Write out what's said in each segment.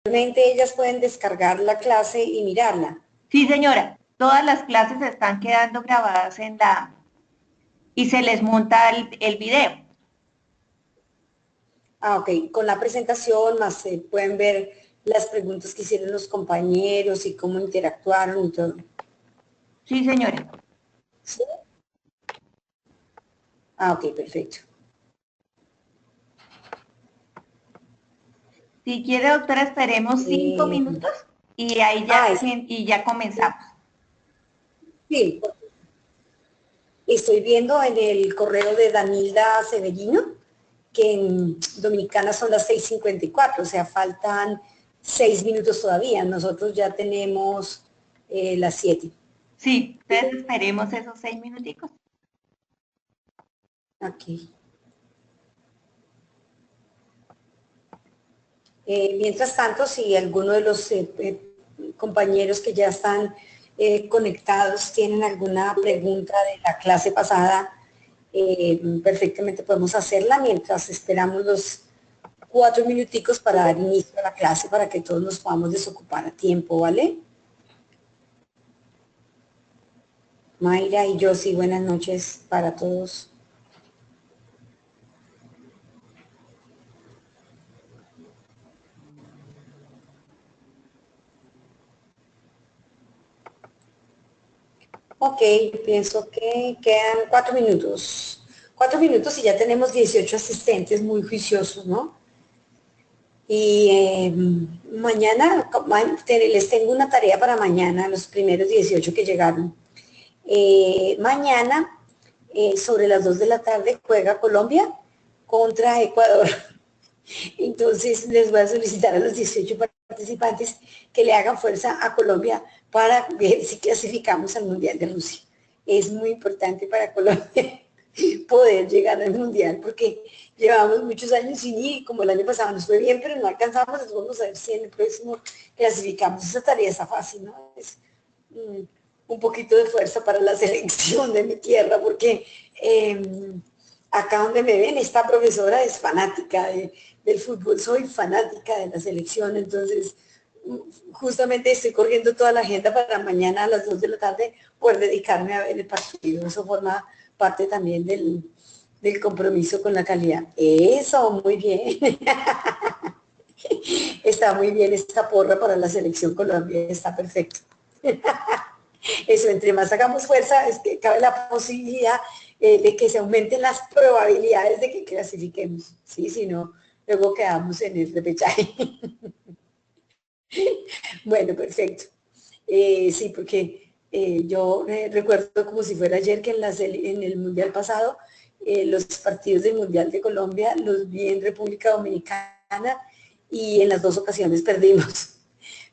Realmente ellas pueden descargar la clase y mirarla. Sí, señora, todas las clases están quedando grabadas en la... y se les monta el video. Ah, ok. Con la presentación más pueden ver las preguntas que hicieron los compañeros y cómo interactuaron y todo. Sí, señora. ¿Sí? Ah, ok, perfecto. Si quiere, doctora, esperemos 5 minutos y ahí ya, Ah, y ya comenzamos. sí, estoy viendo en el correo de Danilda Severino que en Dominicana son las 6:54, o sea, faltan 6 minutos todavía. Nosotros ya tenemos las 7. Sí, entonces esperemos esos 6 minuticos. Aquí. Mientras tanto, si alguno de los compañeros que ya están conectados tienen alguna pregunta de la clase pasada, perfectamente podemos hacerla mientras esperamos los 4 minuticos para dar inicio a la clase para que todos nos podamos desocupar a tiempo, ¿vale? Mayra y Josie, buenas noches para todos. Ok, pienso que quedan 4 minutos. 4 minutos y ya tenemos 18 asistentes muy juiciosos, ¿no? Y mañana les tengo una tarea para mañana, los primeros 18 que llegaron. Mañana, sobre las 2 de la tarde, juega Colombia contra Ecuador. Entonces les voy a solicitar a los 18 participantes que le hagan fuerza a Colombia para ver si clasificamos al Mundial de Rusia. Es muy importante para Colombia poder llegar al Mundial porque llevamos muchos años sin ir, como el año pasado nos fue bien, pero no alcanzamos, entonces vamos a ver si en el próximo clasificamos. Esa tarea está fácil, ¿no? Es un poquito de fuerza para la selección de mi tierra porque acá donde me ven, esta profesora es fanática del fútbol, soy fanática de la selección, entonces justamente estoy corriendo toda la agenda para mañana a las 2 de la tarde poder dedicarme a ver el partido. Eso forma parte también del compromiso con la calidad. Eso, muy bien. Está muy bien esta porra para la selección Colombia, está perfecto. Eso, entre más hagamos fuerza, es que cabe la posibilidad de que se aumenten las probabilidades de que clasifiquemos, ¿sí? Si no, luego quedamos en el repechaje. Bueno, perfecto. Sí, porque yo recuerdo como si fuera ayer que en el Mundial pasado, los partidos del Mundial de Colombia los vi en República Dominicana y en las dos ocasiones perdimos.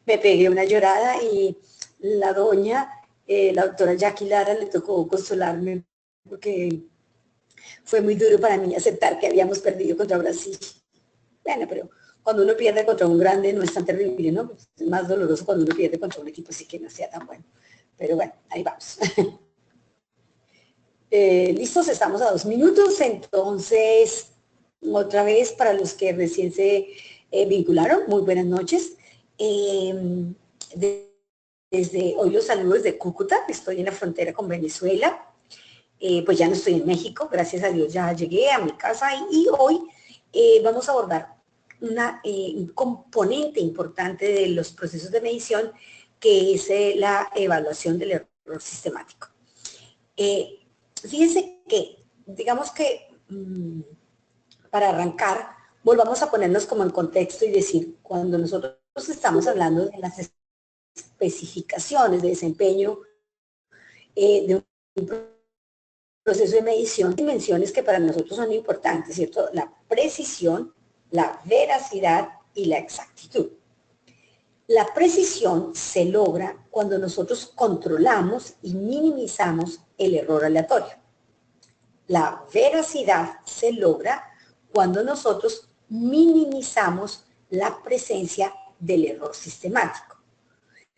Me pegué una llorada y la doña, la doctora Jackie Lara, le tocó consolarme porque fue muy duro para mí aceptar que habíamos perdido contra Brasil. Bueno, pero cuando uno pierde contra un grande no es tan terrible, ¿no? Es más doloroso cuando uno pierde contra un equipo así que no sea tan bueno. Pero bueno, ahí vamos. Listos, estamos a 2 minutos, entonces, otra vez para los que recién se vincularon, muy buenas noches. Desde hoy los saludos de Cúcuta, estoy en la frontera con Venezuela, pues ya no estoy en México, gracias a Dios ya llegué a mi casa y hoy vamos a abordar un componente importante de los procesos de medición que es la evaluación del error sistemático. Fíjense que, digamos que para arrancar, volvamos a ponernos como en contexto y decir, cuando nosotros estamos hablando de las especificaciones de desempeño de un proceso de medición, dimensiones que para nosotros son importantes, ¿cierto? La precisión, la veracidad y la exactitud. La precisión se logra cuando nosotros controlamos y minimizamos el error aleatorio. La veracidad se logra cuando nosotros minimizamos la presencia del error sistemático.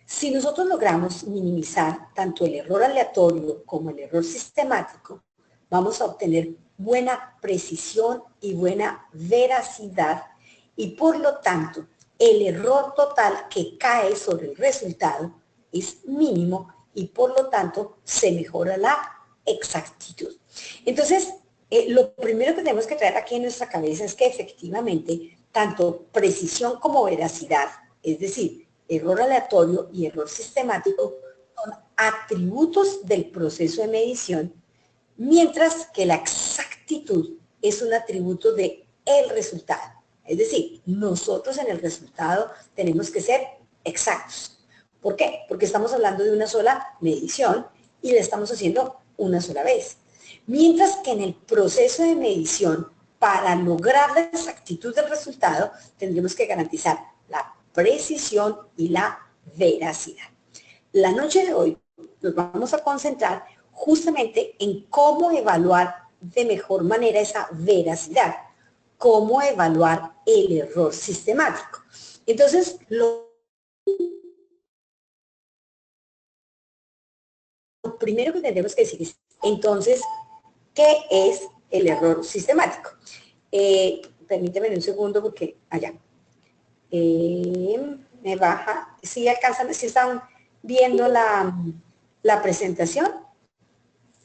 Si nosotros logramos minimizar tanto el error aleatorio como el error sistemático, vamos a obtener buena precisión y buena veracidad y por lo tanto el error total que cae sobre el resultado es mínimo y por lo tanto se mejora la exactitud. Entonces, lo primero que tenemos que traer aquí en nuestra cabeza es que efectivamente tanto precisión como veracidad, es decir, error aleatorio y error sistemático, son atributos del proceso de medición, mientras que la exactitud es un atributo de el resultado. Es decir, nosotros en el resultado tenemos que ser exactos. ¿Por qué? Porque estamos hablando de una sola medición y la estamos haciendo una sola vez. Mientras que en el proceso de medición, para lograr la exactitud del resultado, tendremos que garantizar la precisión y la veracidad. La noche de hoy nos vamos a concentrar justamente en cómo evaluar de mejor manera esa veracidad, cómo evaluar el error sistemático. Entonces, lo primero que tendremos que decir es, entonces, ¿qué es el error sistemático? Permíteme un segundo porque allá. Me baja. ¿Sí alcanzan, si están viendo la presentación?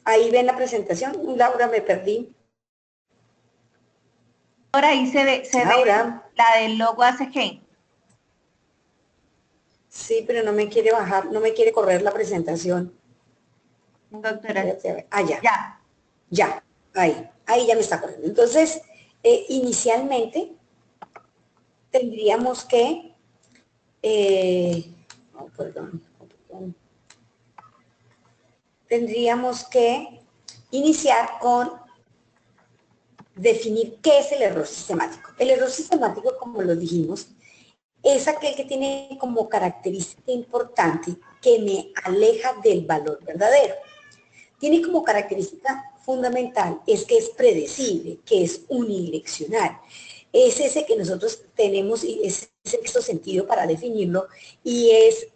Ahí ven la presentación. Laura, me perdí. Ahora ahí se ve Laura. la del logo ACG. Sí, pero no me quiere bajar, no me quiere correr la presentación. Doctora. Ya. Ya. Ya, ahí ya me está corriendo. Entonces, inicialmente tendríamos que, perdón, tendríamos que iniciar con definir qué es el error sistemático. El error sistemático, como lo dijimos, es aquel que tiene como característica importante que me aleja del valor verdadero. Tiene como característica fundamental es que es predecible, que es unidireccional. Es ese que nosotros tenemos y es ese sexto sentido para definirlo y es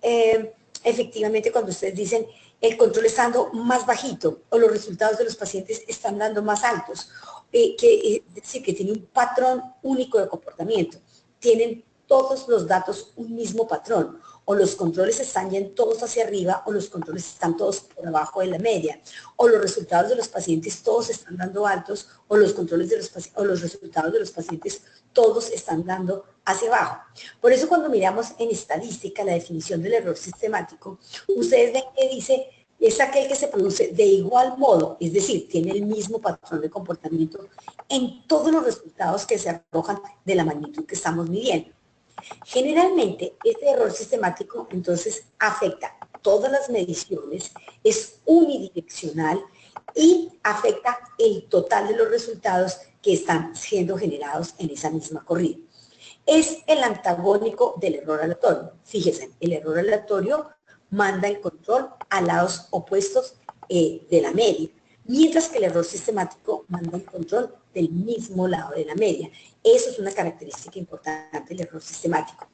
efectivamente cuando ustedes dicen el control está dando más bajito o los resultados de los pacientes están dando más altos, es decir, que tiene un patrón único de comportamiento. Tienen todos los datos un mismo patrón, o los controles están yendo todos hacia arriba, o los controles están todos por abajo de la media, o los resultados de los pacientes todos están dando altos, o los controles de los resultados de los pacientes todos están dando hacia abajo. Por eso cuando miramos en estadística la definición del error sistemático, ustedes ven que dice es aquel que se produce de igual modo, es decir, tiene el mismo patrón de comportamiento en todos los resultados que se arrojan de la magnitud que estamos midiendo. Generalmente, este error sistemático entonces afecta todas las mediciones, es unidireccional y afecta el total de los resultados que están siendo generados en esa misma corrida. Es el antagónico del error aleatorio. Fíjense, el error aleatorio manda el control a lados opuestos de la media, mientras que el error sistemático manda el control del mismo lado de la media. Eso es una característica importante del error sistemático.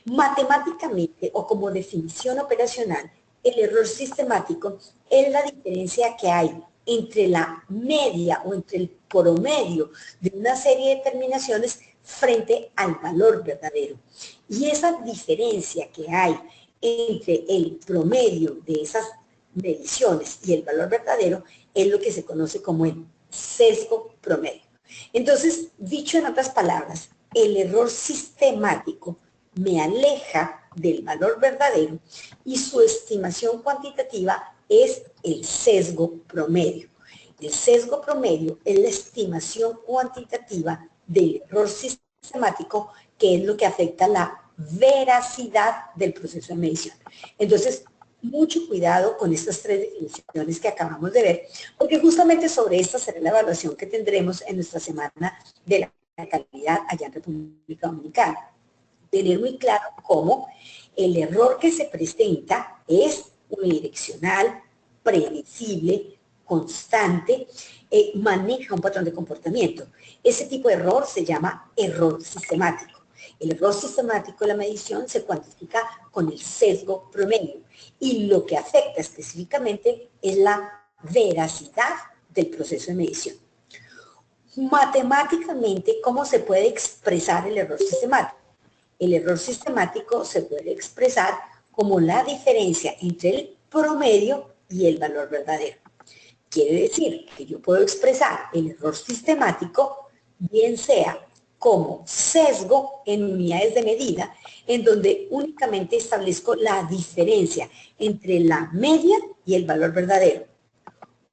Matemáticamente, o como definición operacional, el error sistemático es la diferencia que hay entre la media o entre el promedio de una serie de determinaciones frente al valor verdadero. Y esa diferencia que hay entre el promedio de esas mediciones y el valor verdadero es lo que se conoce como el sesgo promedio. Entonces, dicho en otras palabras, el error sistemático me aleja del valor verdadero y su estimación cuantitativa es el sesgo promedio. El sesgo promedio es la estimación cuantitativa del error sistemático, que es lo que afecta la veracidad del proceso de medición. Entonces, mucho cuidado con estas tres definiciones que acabamos de ver, porque justamente sobre esta será la evaluación que tendremos en nuestra semana de la calidad allá en República Dominicana. Tener muy claro cómo el error que se presenta es unidireccional, predecible, constante, maneja un patrón de comportamiento. Ese tipo de error se llama error sistemático. El error sistemático de la medición se cuantifica con el sesgo promedio y lo que afecta específicamente es la veracidad del proceso de medición. Matemáticamente, ¿cómo se puede expresar el error sistemático? el error sistemático se puede expresar como la diferencia entre el promedio y el valor verdadero. Quiere decir que yo puedo expresar el error sistemático, bien sea como sesgo en unidades de medida, en donde únicamente establezco la diferencia entre la media y el valor verdadero.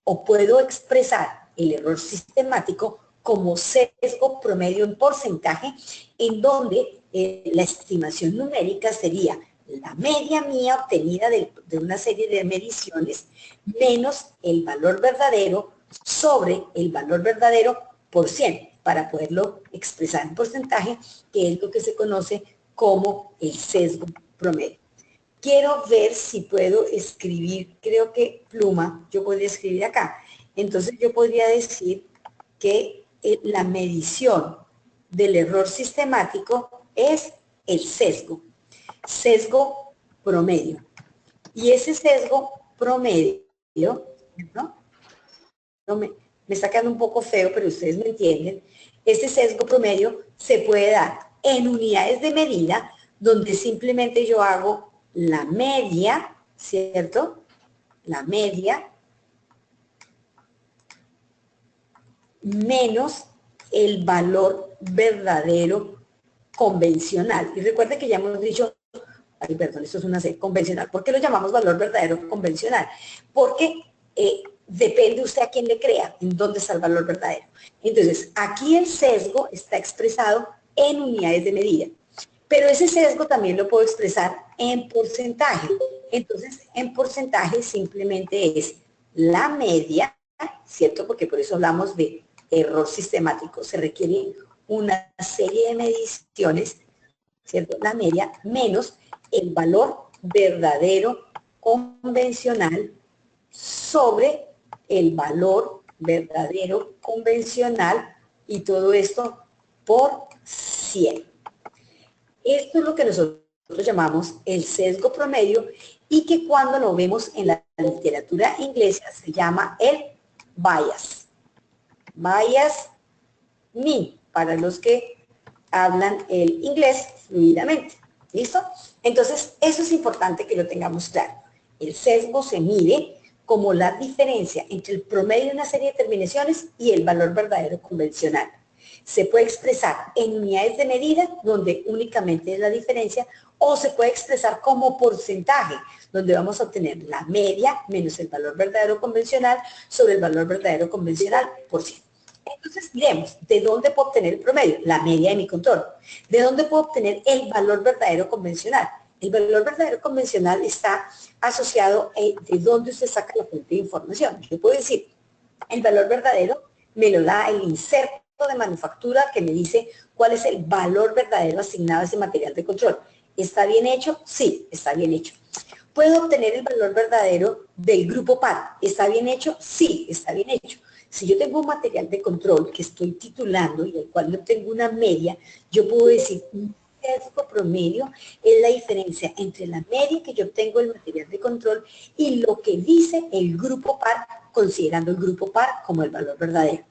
O puedo expresar el error sistemático como sesgo promedio en porcentaje, en donde la estimación numérica sería la media mía obtenida de una serie de mediciones menos el valor verdadero sobre el valor verdadero por 100, para poderlo expresar en porcentaje, que es lo que se conoce como el sesgo promedio. Quiero ver si puedo escribir, creo que pluma, yo podría escribir acá. Entonces yo podría decir que la medición del error sistemático es el sesgo promedio. Y ese sesgo promedio, ¿no? Me está quedando un poco feo, pero ustedes me entienden. Ese sesgo promedio se puede dar en unidades de medida, donde simplemente yo hago la media, ¿cierto? La media menos el valor verdadero convencional. Y recuerden que ya hemos dicho, ay, perdón, esto es una C, convencional. ¿Por qué lo llamamos valor verdadero convencional? Porque depende usted a quién le crea, en dónde está el valor verdadero. Entonces, aquí el sesgo está expresado en unidades de medida. Pero ese sesgo también lo puedo expresar en porcentaje. Entonces, en porcentaje simplemente es la media, ¿cierto? Porque por eso hablamos de error sistemático. Se requiere una serie de mediciones, ¿cierto? La media menos el valor verdadero convencional sobre el valor verdadero convencional, y todo esto por 100. Esto es lo que nosotros llamamos el sesgo promedio, y que cuando lo vemos en la literatura inglesa se llama el bias. Bias mean, para los que hablan el inglés fluidamente. ¿Listo? Entonces, eso es importante que lo tengamos claro. El sesgo se mide como la diferencia entre el promedio de una serie de terminaciones y el valor verdadero convencional. Se puede expresar en unidades de medida, donde únicamente es la diferencia, o se puede expresar como porcentaje, donde vamos a obtener la media menos el valor verdadero convencional sobre el valor verdadero convencional por 100. Entonces, miremos, ¿de dónde puedo obtener el promedio? La media de mi control. ¿De dónde puedo obtener el valor verdadero convencional? El valor verdadero convencional está asociado de dónde usted saca la fuente de información. Yo puedo decir, el valor verdadero me lo da el inserto de manufactura que me dice cuál es el valor verdadero asignado a ese material de control. ¿Está bien hecho? Sí, está bien hecho. ¿Puedo obtener el valor verdadero del grupo par? ¿Está bien hecho? Sí, está bien hecho. Si yo tengo un material de control que estoy titulando y del cual no tengo una media, yo puedo decir un sesgo promedio es la diferencia entre la media que yo obtengo del material de control y lo que dice el grupo par, considerando el grupo par como el valor verdadero.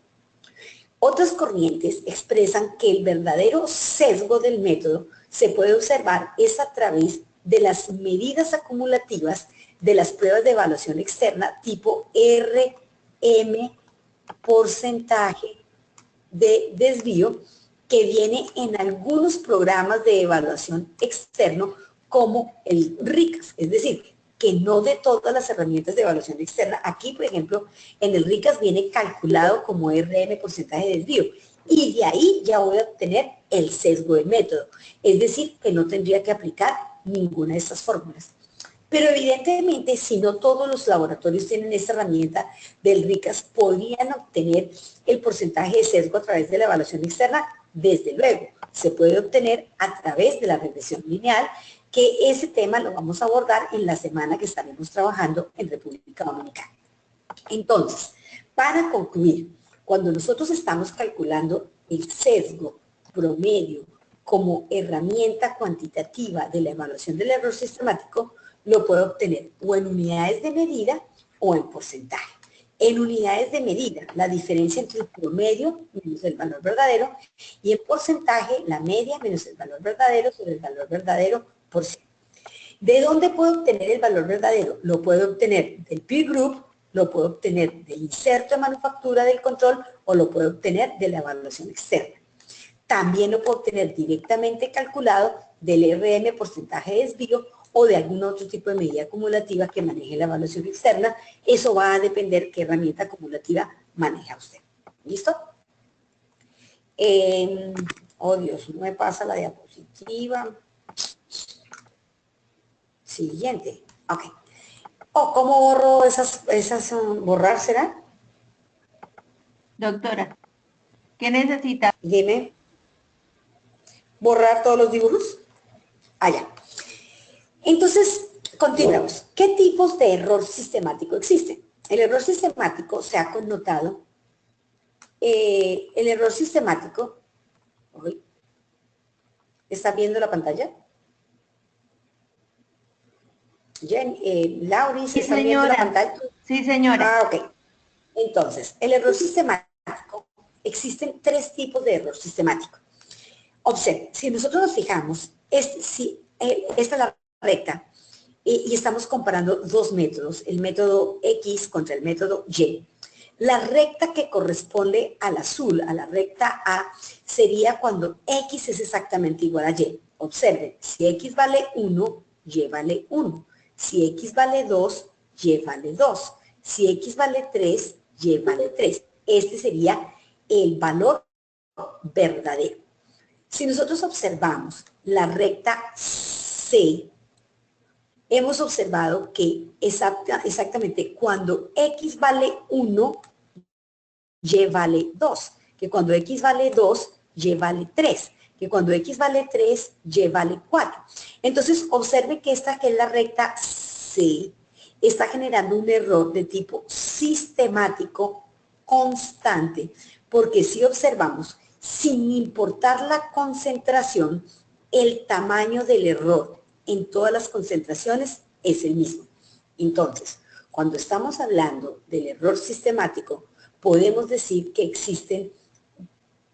Otras corrientes expresan que el verdadero sesgo del método se puede observar es a través de las medidas acumulativas de las pruebas de evaluación externa tipo RM, porcentaje de desvío, que viene en algunos programas de evaluación externo como el RICAS, es decir, que no de todas las herramientas de evaluación externa. Aquí, por ejemplo, en el RICAS viene calculado como RM, porcentaje de desvío, y de ahí ya voy a obtener el sesgo del método, es decir, que no tendría que aplicar ninguna de estas fórmulas. Pero evidentemente, si no todos los laboratorios tienen esta herramienta del RICAS, podrían obtener el porcentaje de sesgo a través de la evaluación externa. Desde luego, se puede obtener a través de la regresión lineal, que ese tema lo vamos a abordar en la semana que estaremos trabajando en República Dominicana. Entonces, para concluir, cuando nosotros estamos calculando el sesgo promedio como herramienta cuantitativa de la evaluación del error sistemático, lo puedo obtener o en unidades de medida o en porcentaje. en unidades de medida, la diferencia entre el promedio menos el valor verdadero, y en porcentaje, la media menos el valor verdadero sobre el valor verdadero por 100. ¿De dónde puedo obtener el valor verdadero? Lo puedo obtener del peer group, lo puedo obtener del inserto de manufactura del control o lo puedo obtener de la evaluación externa. También lo puedo obtener directamente calculado del RM, porcentaje de desvío, o de algún otro tipo de medida acumulativa que maneje la evaluación externa. Eso va a depender qué herramienta acumulativa maneja usted. ¿Listo? Oh Dios, no me pasa la diapositiva. Siguiente. Ok. ¿Cómo borro esas borrar será? Doctora, ¿qué necesita? Dime. ¿Borrar todos los dibujos? Allá. Entonces, continuamos. ¿Qué tipos de error sistemático existen? El error sistemático se ha connotado. El error sistemático. ¿Está viendo la pantalla? Lauri, ¿se está viendo la pantalla? Sí, señora. Ok. Entonces, el error sistemático, existen 3 tipos de error sistemático. Observe, si nosotros nos fijamos, esta es la recta, y estamos comparando 2 métodos, el método X contra el método Y. La recta que corresponde al azul, a la recta A, sería cuando X es exactamente igual a Y. Observen, si X vale 1, Y vale 1. Si X vale 2, Y vale 2. Si X vale 3, Y vale 3. Este sería el valor verdadero. Si nosotros observamos la recta C, hemos observado que exactamente cuando X vale 1, Y vale 2. Que cuando X vale 2, Y vale 3. Que cuando X vale 3, Y vale 4. Entonces, observe que esta que es la recta C, está generando un error de tipo sistemático constante, porque si observamos, sin importar la concentración, el tamaño del error en todas las concentraciones es el mismo. Entonces, cuando estamos hablando del error sistemático, podemos decir que existen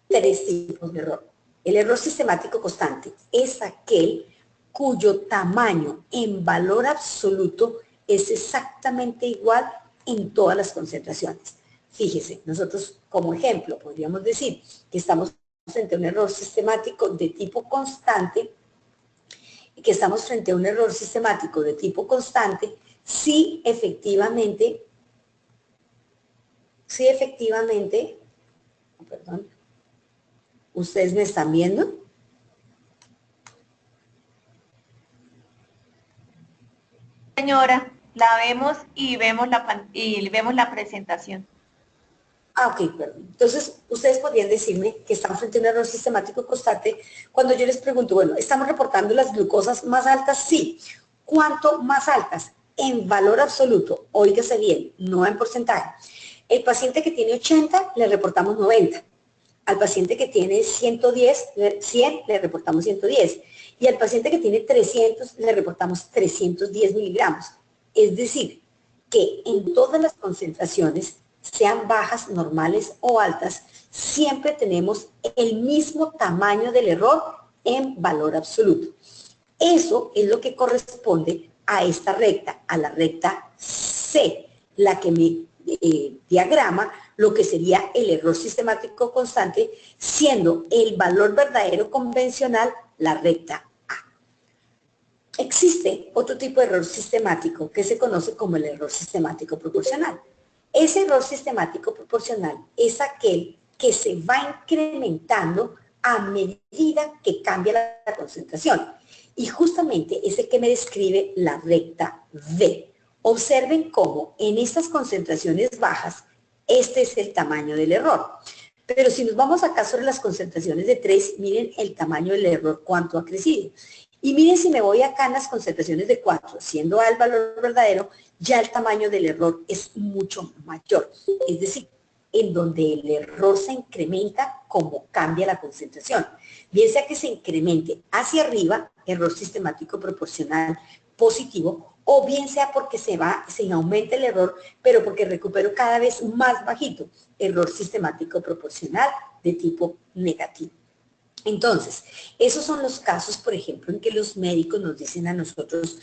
3 tipos de error. El error sistemático constante es aquel cuyo tamaño en valor absoluto es exactamente igual en todas las concentraciones. Fíjese, nosotros como ejemplo podríamos decir que estamos frente a un error sistemático de tipo constante, si efectivamente, perdón, ¿ustedes me están viendo? Señora, la vemos y vemos la presentación. Ok, perdón. Entonces, ustedes podrían decirme que estamos frente a un error sistemático constante cuando yo les pregunto, bueno, ¿estamos reportando las glucosas más altas? Sí. ¿Cuánto más altas? En valor absoluto, óigase bien, no en porcentaje. El paciente que tiene 80, le reportamos 90. Al paciente que tiene 100, le reportamos 110. Y al paciente que tiene 300, le reportamos 310 miligramos. Es decir, que en todas las concentraciones, sean bajas, normales o altas, siempre tenemos el mismo tamaño del error en valor absoluto. Eso es lo que corresponde a esta recta, a la recta C, la que me diagrama lo que sería el error sistemático constante, siendo el valor verdadero convencional la recta A. Existe otro tipo de error sistemático que se conoce como el error sistemático proporcional. Ese error sistemático proporcional es aquel que se va incrementando a medida que cambia la concentración. Y justamente es el que me describe la recta V. Observen cómo en estas concentraciones bajas, este es el tamaño del error. Pero si nos vamos acá sobre las concentraciones de 3, miren el tamaño del error, cuánto ha crecido. Y miren si me voy acá en las concentraciones de 4, siendo A el valor verdadero, ya el tamaño del error es mucho mayor. Es decir, en donde el error se incrementa como cambia la concentración. bien sea que se incremente hacia arriba, error sistemático proporcional positivo, o bien sea porque se aumenta el error, pero porque recupero cada vez más bajito, error sistemático proporcional de tipo negativo. Entonces, esos son los casos, por ejemplo, en que los médicos nos dicen a nosotros,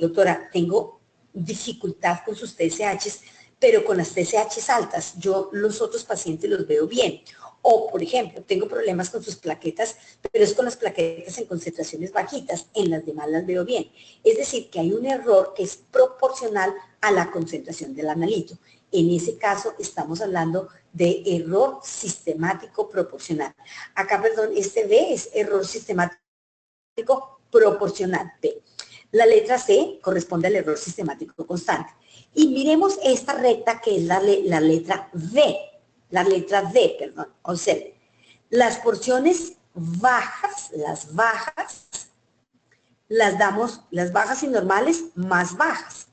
doctora, tengo dificultad con sus TSHs, pero con las TSHs altas, yo los otros pacientes los veo bien. O, por ejemplo, tengo problemas con sus plaquetas, pero es con las plaquetas en concentraciones bajitas, en las demás las veo bien. Es decir, que hay un error que es proporcional a la concentración del analito. En ese caso estamos hablando de error sistemático proporcional. Acá, perdón, este B es error sistemático proporcional, B. La letra C corresponde al error sistemático constante. Y miremos esta recta que es la letra D. La letra D, perdón. Observen. Las porciones bajas, las damos, las bajas y normales más bajas.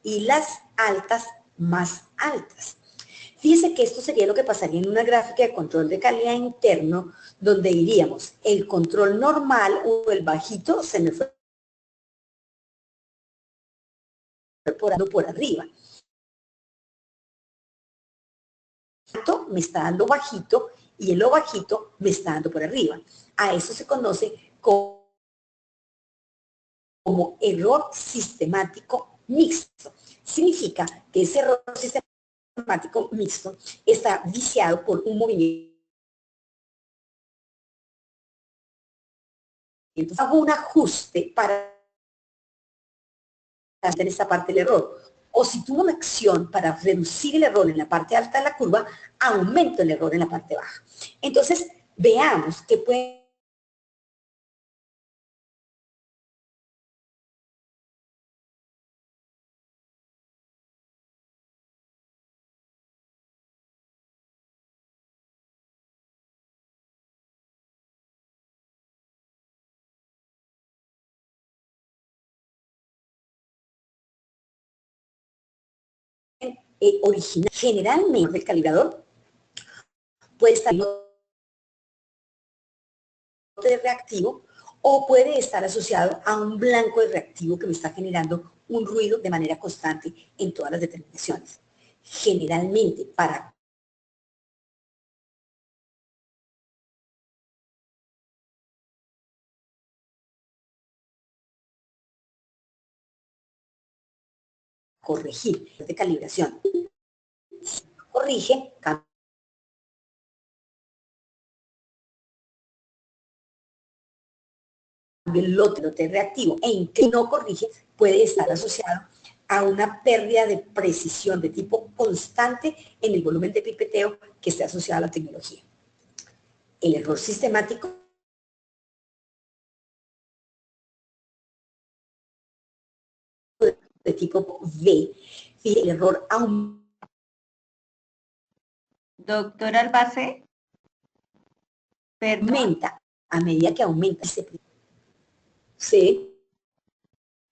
Y las altas más altas. Fíjense que esto sería lo que pasaría en una gráfica de control de calidad interno, donde diríamos el control normal o el bajito se me fue por arriba. Me está dando bajito y el lo bajito me está dando por arriba. A eso se conoce como error sistemático mixto. Significa que ese error sistemático mixto está viciado por un movimiento. Entonces hago un ajuste para hacer esta parte del error. O si tomo una acción para reducir el error en la parte alta de la curva, aumento el error en la parte baja. Entonces, veamos que puede original. Generalmente el calibrador puede estar de reactivo o puede estar asociado a un blanco de reactivo que me está generando un ruido de manera constante en todas las determinaciones. Generalmente, para corregir de calibración, corrige, cambia el lote reactivo e que no corrige, puede estar asociado a una pérdida de precisión de tipo constante en el volumen de pipeteo que esté asociado a la tecnología. El error sistemático de tipo V, el error Doctora Albacé, aumenta a medida que aumenta. Sí.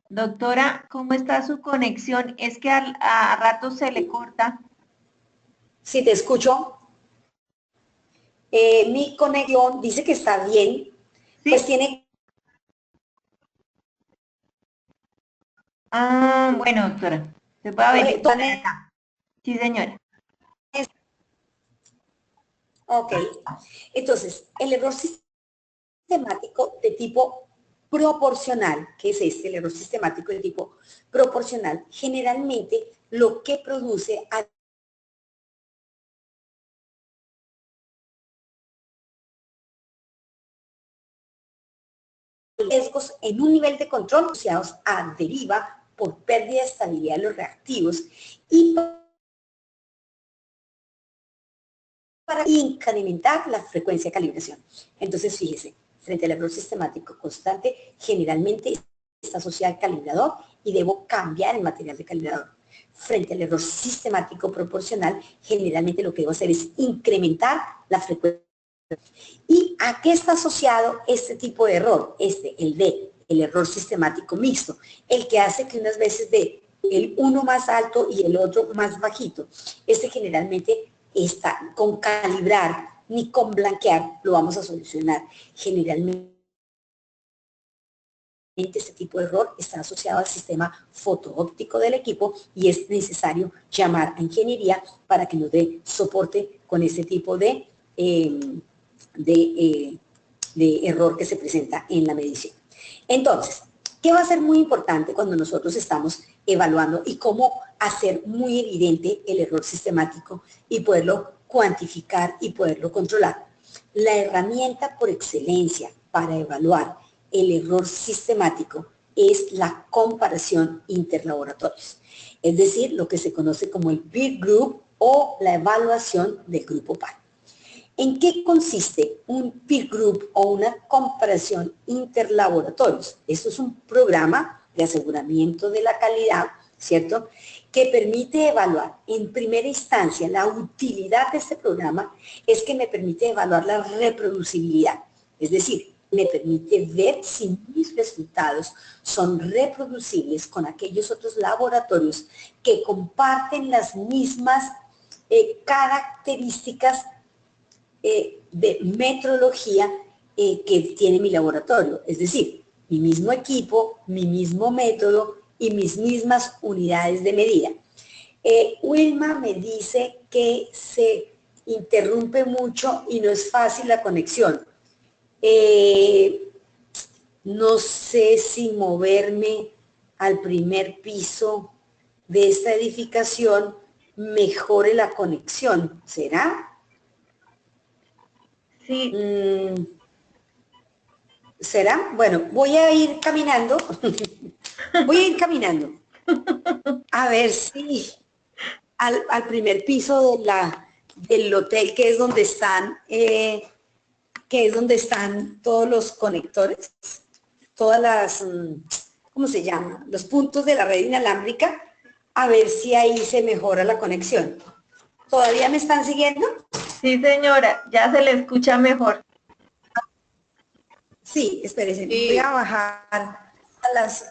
Doctora, ¿cómo está su conexión? Es que a rato se le corta. Sí, te escucho. Mi conexión dice que está bien. ¿Sí? Pues tiene... Ah, bueno, doctora. Se puede ver. Sí, señora. Ok. Entonces, el error sistemático de tipo proporcional, que es el error sistemático de tipo proporcional, generalmente lo que produce riesgos en un nivel de control asociados a deriva por pérdida de estabilidad de los reactivos y para incrementar la frecuencia de calibración. Entonces, fíjese, frente al error sistemático constante, generalmente está asociado al calibrador y debo cambiar el material de calibrador. Frente al error sistemático proporcional, generalmente lo que debo hacer es incrementar la frecuencia. ¿Y a qué está asociado este tipo de error? El D, el error sistemático mixto, el que hace que unas veces dé el uno más alto y el otro más bajito. Generalmente está con calibrar ni con blanquear lo vamos a solucionar. Generalmente este tipo de error está asociado al sistema fotoóptico del equipo y es necesario llamar a ingeniería para que nos dé soporte con este tipo de error que se presenta en la medición. Entonces, ¿qué va a ser muy importante cuando nosotros estamos evaluando y cómo hacer muy evidente el error sistemático y poderlo cuantificar y poderlo controlar? La herramienta por excelencia para evaluar el error sistemático es la comparación interlaboratorios, es decir, lo que se conoce como el peer group o la evaluación del grupo par. ¿En qué consiste un peer group o una comparación interlaboratorios? Esto es un programa de aseguramiento de la calidad, ¿cierto?, que permite evaluar en primera instancia la utilidad de este programa es que me permite evaluar la reproducibilidad, es decir, me permite ver si mis resultados son reproducibles con aquellos otros laboratorios que comparten las mismas características de metrología que tiene mi laboratorio, es decir, mi mismo equipo, mi mismo método y mis mismas unidades de medida. Wilma me dice que se interrumpe mucho y no es fácil la conexión. No sé si moverme al primer piso de esta edificación mejore la conexión, ¿será? Sí. ¿Será? Bueno, voy a ir caminando. Voy a ir caminando. A ver si al primer piso del hotel, que es donde están todos los conectores, todas las, ¿cómo se llama? Los puntos de la red inalámbrica, a ver si ahí se mejora la conexión. ¿Todavía me están siguiendo? Sí, señora, ya se le escucha mejor. Sí, espérense, Sí. voy a bajar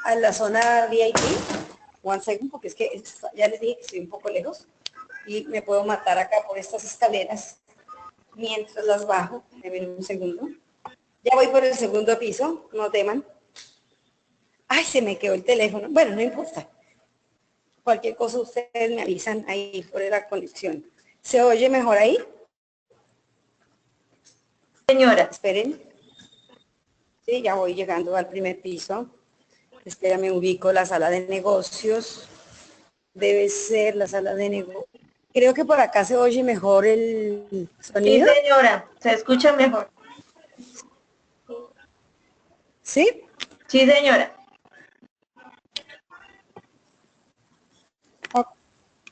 a la zona VIP. One second, porque es que ya les dije que estoy un poco lejos y me puedo matar acá por estas escaleras mientras las bajo. Denme un segundo. Ya voy por el segundo piso, no teman. Ay, se me quedó el teléfono. Bueno, no importa. Cualquier cosa ustedes me avisan ahí por la conexión. ¿Se oye mejor ahí? Señora. Esperen. Sí, ya voy llegando al primer piso. Espérame, ubico la sala de negocios. Debe ser la sala de negocios. Creo que por acá se oye mejor el Sí, sonido. señora, se escucha mejor. ¿Sí? Sí, señora.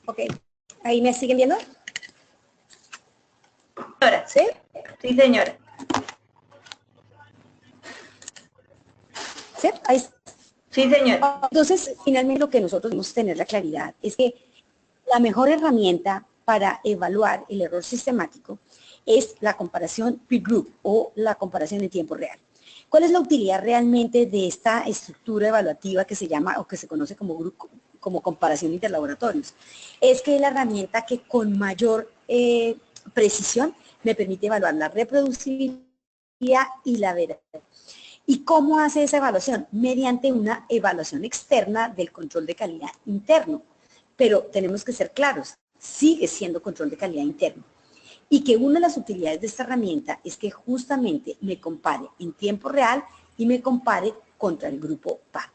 Ok. ¿Ahí me siguen viendo? Señora. ¿Sí? Sí, señora. ¿Sí? Ahí. Sí, señora. Entonces, finalmente lo que nosotros debemos tener la claridad es que la mejor herramienta para evaluar el error sistemático es la comparación peer group o la comparación en tiempo real. ¿Cuál es la utilidad realmente de esta estructura evaluativa que se llama o que se conoce como comparación interlaboratorios? Es que es la herramienta que con mayor precisión me permite evaluar la reproducibilidad y la veracidad. ¿Y cómo hace esa evaluación? Mediante una evaluación externa del control de calidad interno. Pero tenemos que ser claros, sigue siendo control de calidad interno. Y que una de las utilidades de esta herramienta es que justamente me compare en tiempo real y me compare contra el grupo par.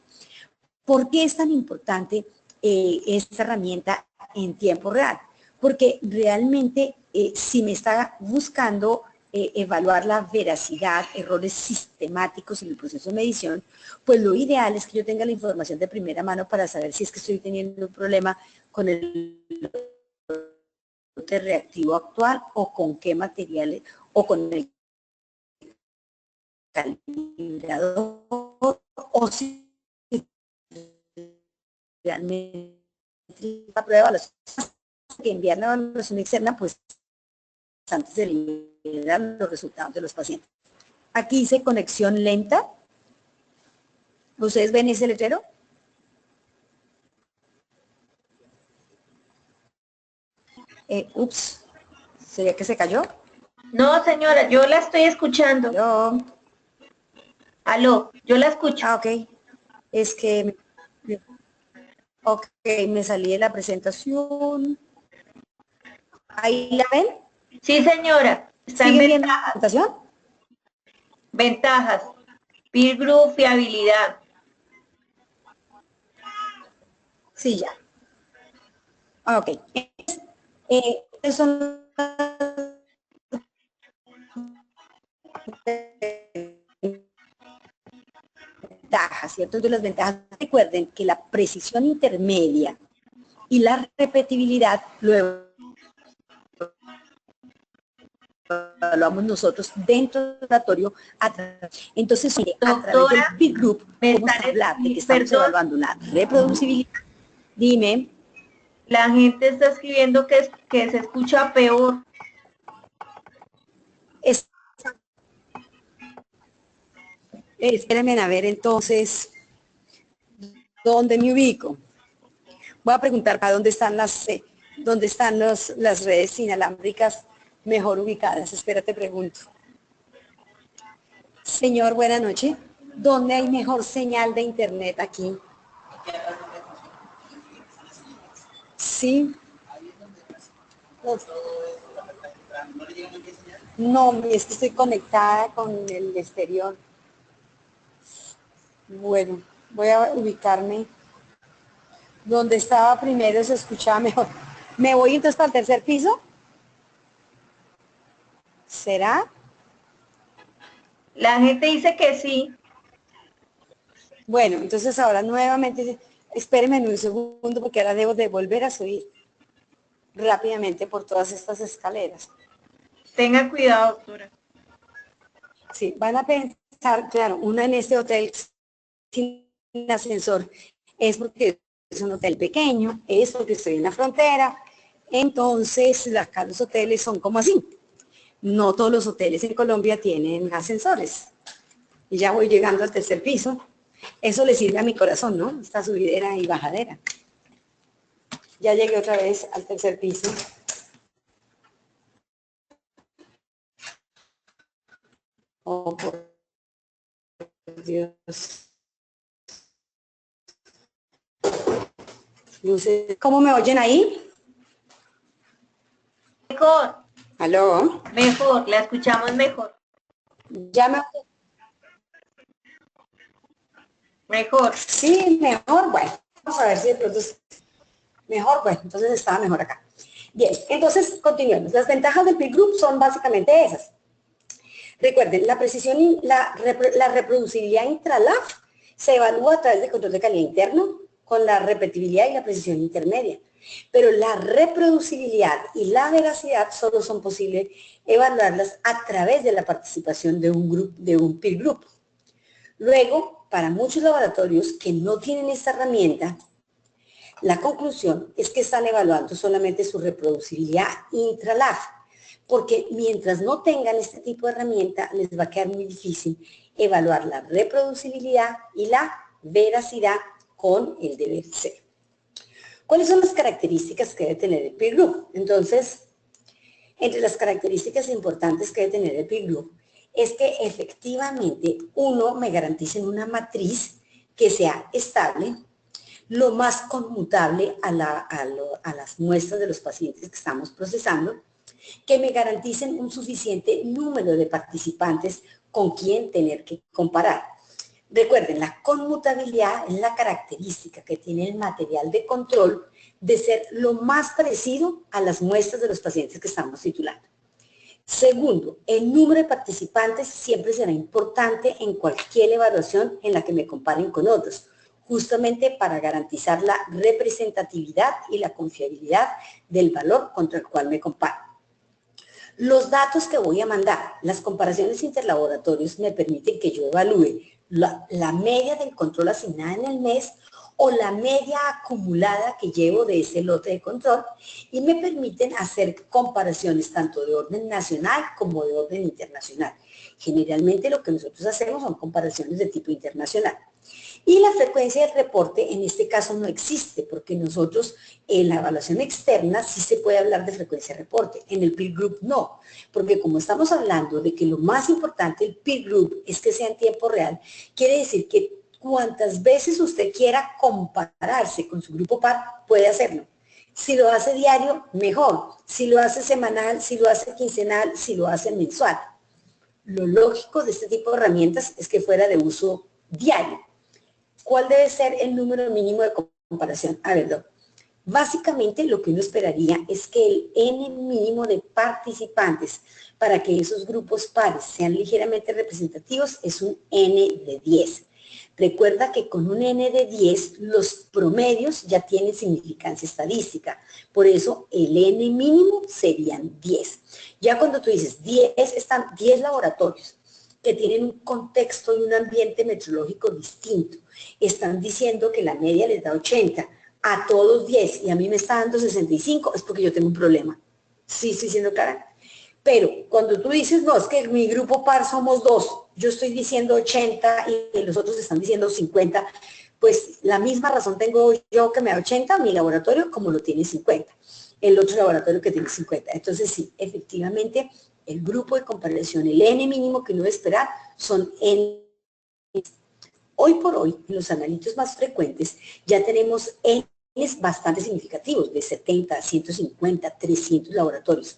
¿Por qué es tan importante esta herramienta en tiempo real? Porque realmente si me está buscando evaluar la veracidad, errores sistemáticos en el proceso de medición, pues lo ideal es que yo tenga la información de primera mano para saber si es que estoy teniendo un problema con el reactivo actual o con qué materiales o con el calibrador o si realmente la prueba de evaluación que enviar la evaluación externa pues antes de liberar los resultados de los pacientes. Aquí dice conexión lenta. ¿Ustedes ven ese letrero? Ups, ¿sería que se cayó? No, señora, yo la estoy escuchando. ¿Aló? Aló, yo la escucho. Ah, ok. Es que, ok, me salí de la presentación. ¿Ahí la ven? Sí, señora, está en ¿Siguen viendo la ventajas. presentación? Ventajas. Peer group, fiabilidad. Sí, ya. Ah, ok. ¿Cuáles son las ventajas, cierto? De las ventajas, recuerden que la precisión intermedia y la repetibilidad luego evaluamos nosotros dentro del laboratorio. Entonces, a través del Doctora, Big Group, me podemos están, hablar de que estamos perdón, evaluando una reproducibilidad. Dime. la gente está escribiendo que se escucha peor. Es, espérenme a ver entonces dónde me ubico. Voy a preguntar para dónde están las redes inalámbricas mejor ubicadas. Espérate, pregunto. Señor, buena noche. ¿Dónde hay mejor señal de internet aquí? Sí. No, es que estoy conectada con el exterior. Bueno, voy a ubicarme. Donde estaba primero se escuchaba mejor. ¿Me voy entonces para el tercer piso? ¿Será? La gente dice que sí. Bueno, entonces ahora nuevamente, espérenme un segundo porque ahora debo de volver a subir rápidamente por todas estas escaleras. Tenga cuidado, doctora. Sí, van a pensar, claro, una en este hotel sin ascensor es porque es un hotel pequeño, es porque estoy en la frontera, entonces acá los hoteles son como así. No todos los hoteles en Colombia tienen ascensores. Y ya voy llegando al tercer piso. Eso le sirve a mi corazón, ¿no? Esta subidera y bajadera. Ya llegué otra vez al tercer piso. Oh, por Dios. Luces. ¿Cómo me oyen ahí? Mejor, ¿Aló? mejor, la escuchamos mejor. ¿Ya me Mejor. Sí, mejor, bueno. Vamos a ver si de pronto es mejor, bueno, entonces estaba mejor acá. Bien, entonces continuemos. Las ventajas del peer group son básicamente esas. Recuerden, la precisión y la reproducibilidad intralab se evalúa a través del control de calidad interno con la repetibilidad y la precisión intermedia. Pero la reproducibilidad y la veracidad solo son posibles evaluarlas a través de la participación de un peer group. Luego, para muchos laboratorios que no tienen esta herramienta, la conclusión es que están evaluando solamente su reproducibilidad intralab, porque mientras no tengan este tipo de herramienta, les va a quedar muy difícil evaluar la reproducibilidad y la veracidad con el deber ser. ¿Cuáles son las características que debe tener el peer group? Entonces, entre las características importantes que debe tener el peer group es que efectivamente uno me garantice una matriz que sea estable, lo más conmutable a las muestras de los pacientes que estamos procesando, que me garanticen un suficiente número de participantes con quien tener que comparar. Recuerden, la conmutabilidad es la característica que tiene el material de control de ser lo más parecido a las muestras de los pacientes que estamos titulando. Segundo, el número de participantes siempre será importante en cualquier evaluación en la que me comparen con otros, justamente para garantizar la representatividad y la confiabilidad del valor contra el cual me comparo. Los datos que voy a mandar, las comparaciones interlaboratorios me permiten que yo evalúe la media del control asignada en el mes o la media acumulada que llevo de ese lote de control y me permiten hacer comparaciones tanto de orden nacional como de orden internacional. Generalmente lo que nosotros hacemos son comparaciones de tipo internacional. Y la frecuencia del reporte en este caso no existe, porque nosotros en la evaluación externa sí se puede hablar de frecuencia de reporte, en el peer group no, porque como estamos hablando de que lo más importante del peer group es que sea en tiempo real, quiere decir que cuantas veces usted quiera compararse con su grupo par, puede hacerlo. Si lo hace diario, mejor. Si lo hace semanal, si lo hace quincenal, si lo hace mensual. Lo lógico de este tipo de herramientas es que fuera de uso diario. ¿Cuál debe ser el número mínimo de comparación? A ver, Doc. Básicamente lo que uno esperaría es que el N mínimo de participantes para que esos grupos pares sean ligeramente representativos es un N de 10. Recuerda que con un N de 10 los promedios ya tienen significancia estadística. Por eso el N mínimo serían 10. Ya cuando tú dices 10, están 10 laboratorios que tienen un contexto y un ambiente meteorológico distinto. Están diciendo que la media les da 80, a todos 10 y a mí me está dando 65, es porque yo tengo un problema. ¿Sí estoy siendo clara? Pero cuando tú dices, no, es que mi grupo par somos 2, yo estoy diciendo 80 y los otros están diciendo 50, pues la misma razón tengo yo que me da 80, mi laboratorio, como lo tiene 50, el otro laboratorio que tiene 50. Entonces sí, efectivamente, el grupo de comparación, el N mínimo que uno debe esperar, son N. Hoy por hoy, en los analitos más frecuentes, ya tenemos N bastante significativos, de 70, 150, 300 laboratorios.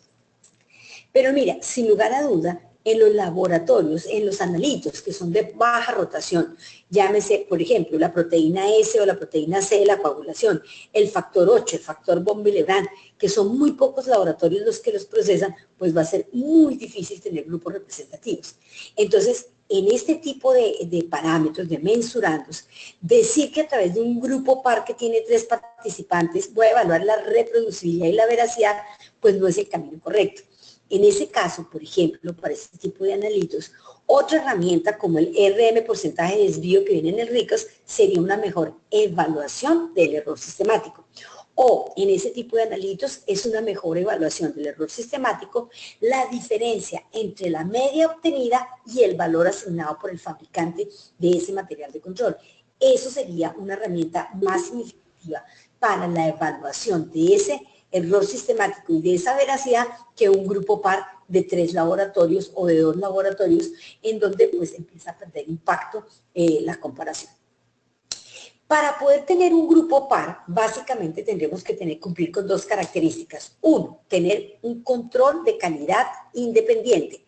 Pero mira, sin lugar a duda, en los laboratorios, en los analitos que son de baja rotación, llámese, por ejemplo, la proteína S o la proteína C de la coagulación, el factor 8, el factor von Willebrand, que son muy pocos laboratorios los que los procesan, pues va a ser muy difícil tener grupos representativos. Entonces, en este tipo de parámetros, de mensurandos, decir que a través de un grupo par que tiene 3 participantes voy a evaluar la reproducibilidad y la veracidad, pues no es el camino correcto. En ese caso, por ejemplo, para este tipo de analitos, otra herramienta como el RM porcentaje de desvío que viene en el RICOS sería una mejor evaluación del error sistemático. O en ese tipo de analitos es una mejor evaluación del error sistemático la diferencia entre la media obtenida y el valor asignado por el fabricante de ese material de control. Eso sería una herramienta más significativa para la evaluación de ese error sistemático y de esa veracidad que un grupo par de 3 laboratorios o de 2 laboratorios en donde pues empieza a perder impacto la comparación. Para poder tener un grupo par, básicamente tendremos que cumplir con 2 características. Uno, tener un control de calidad independiente,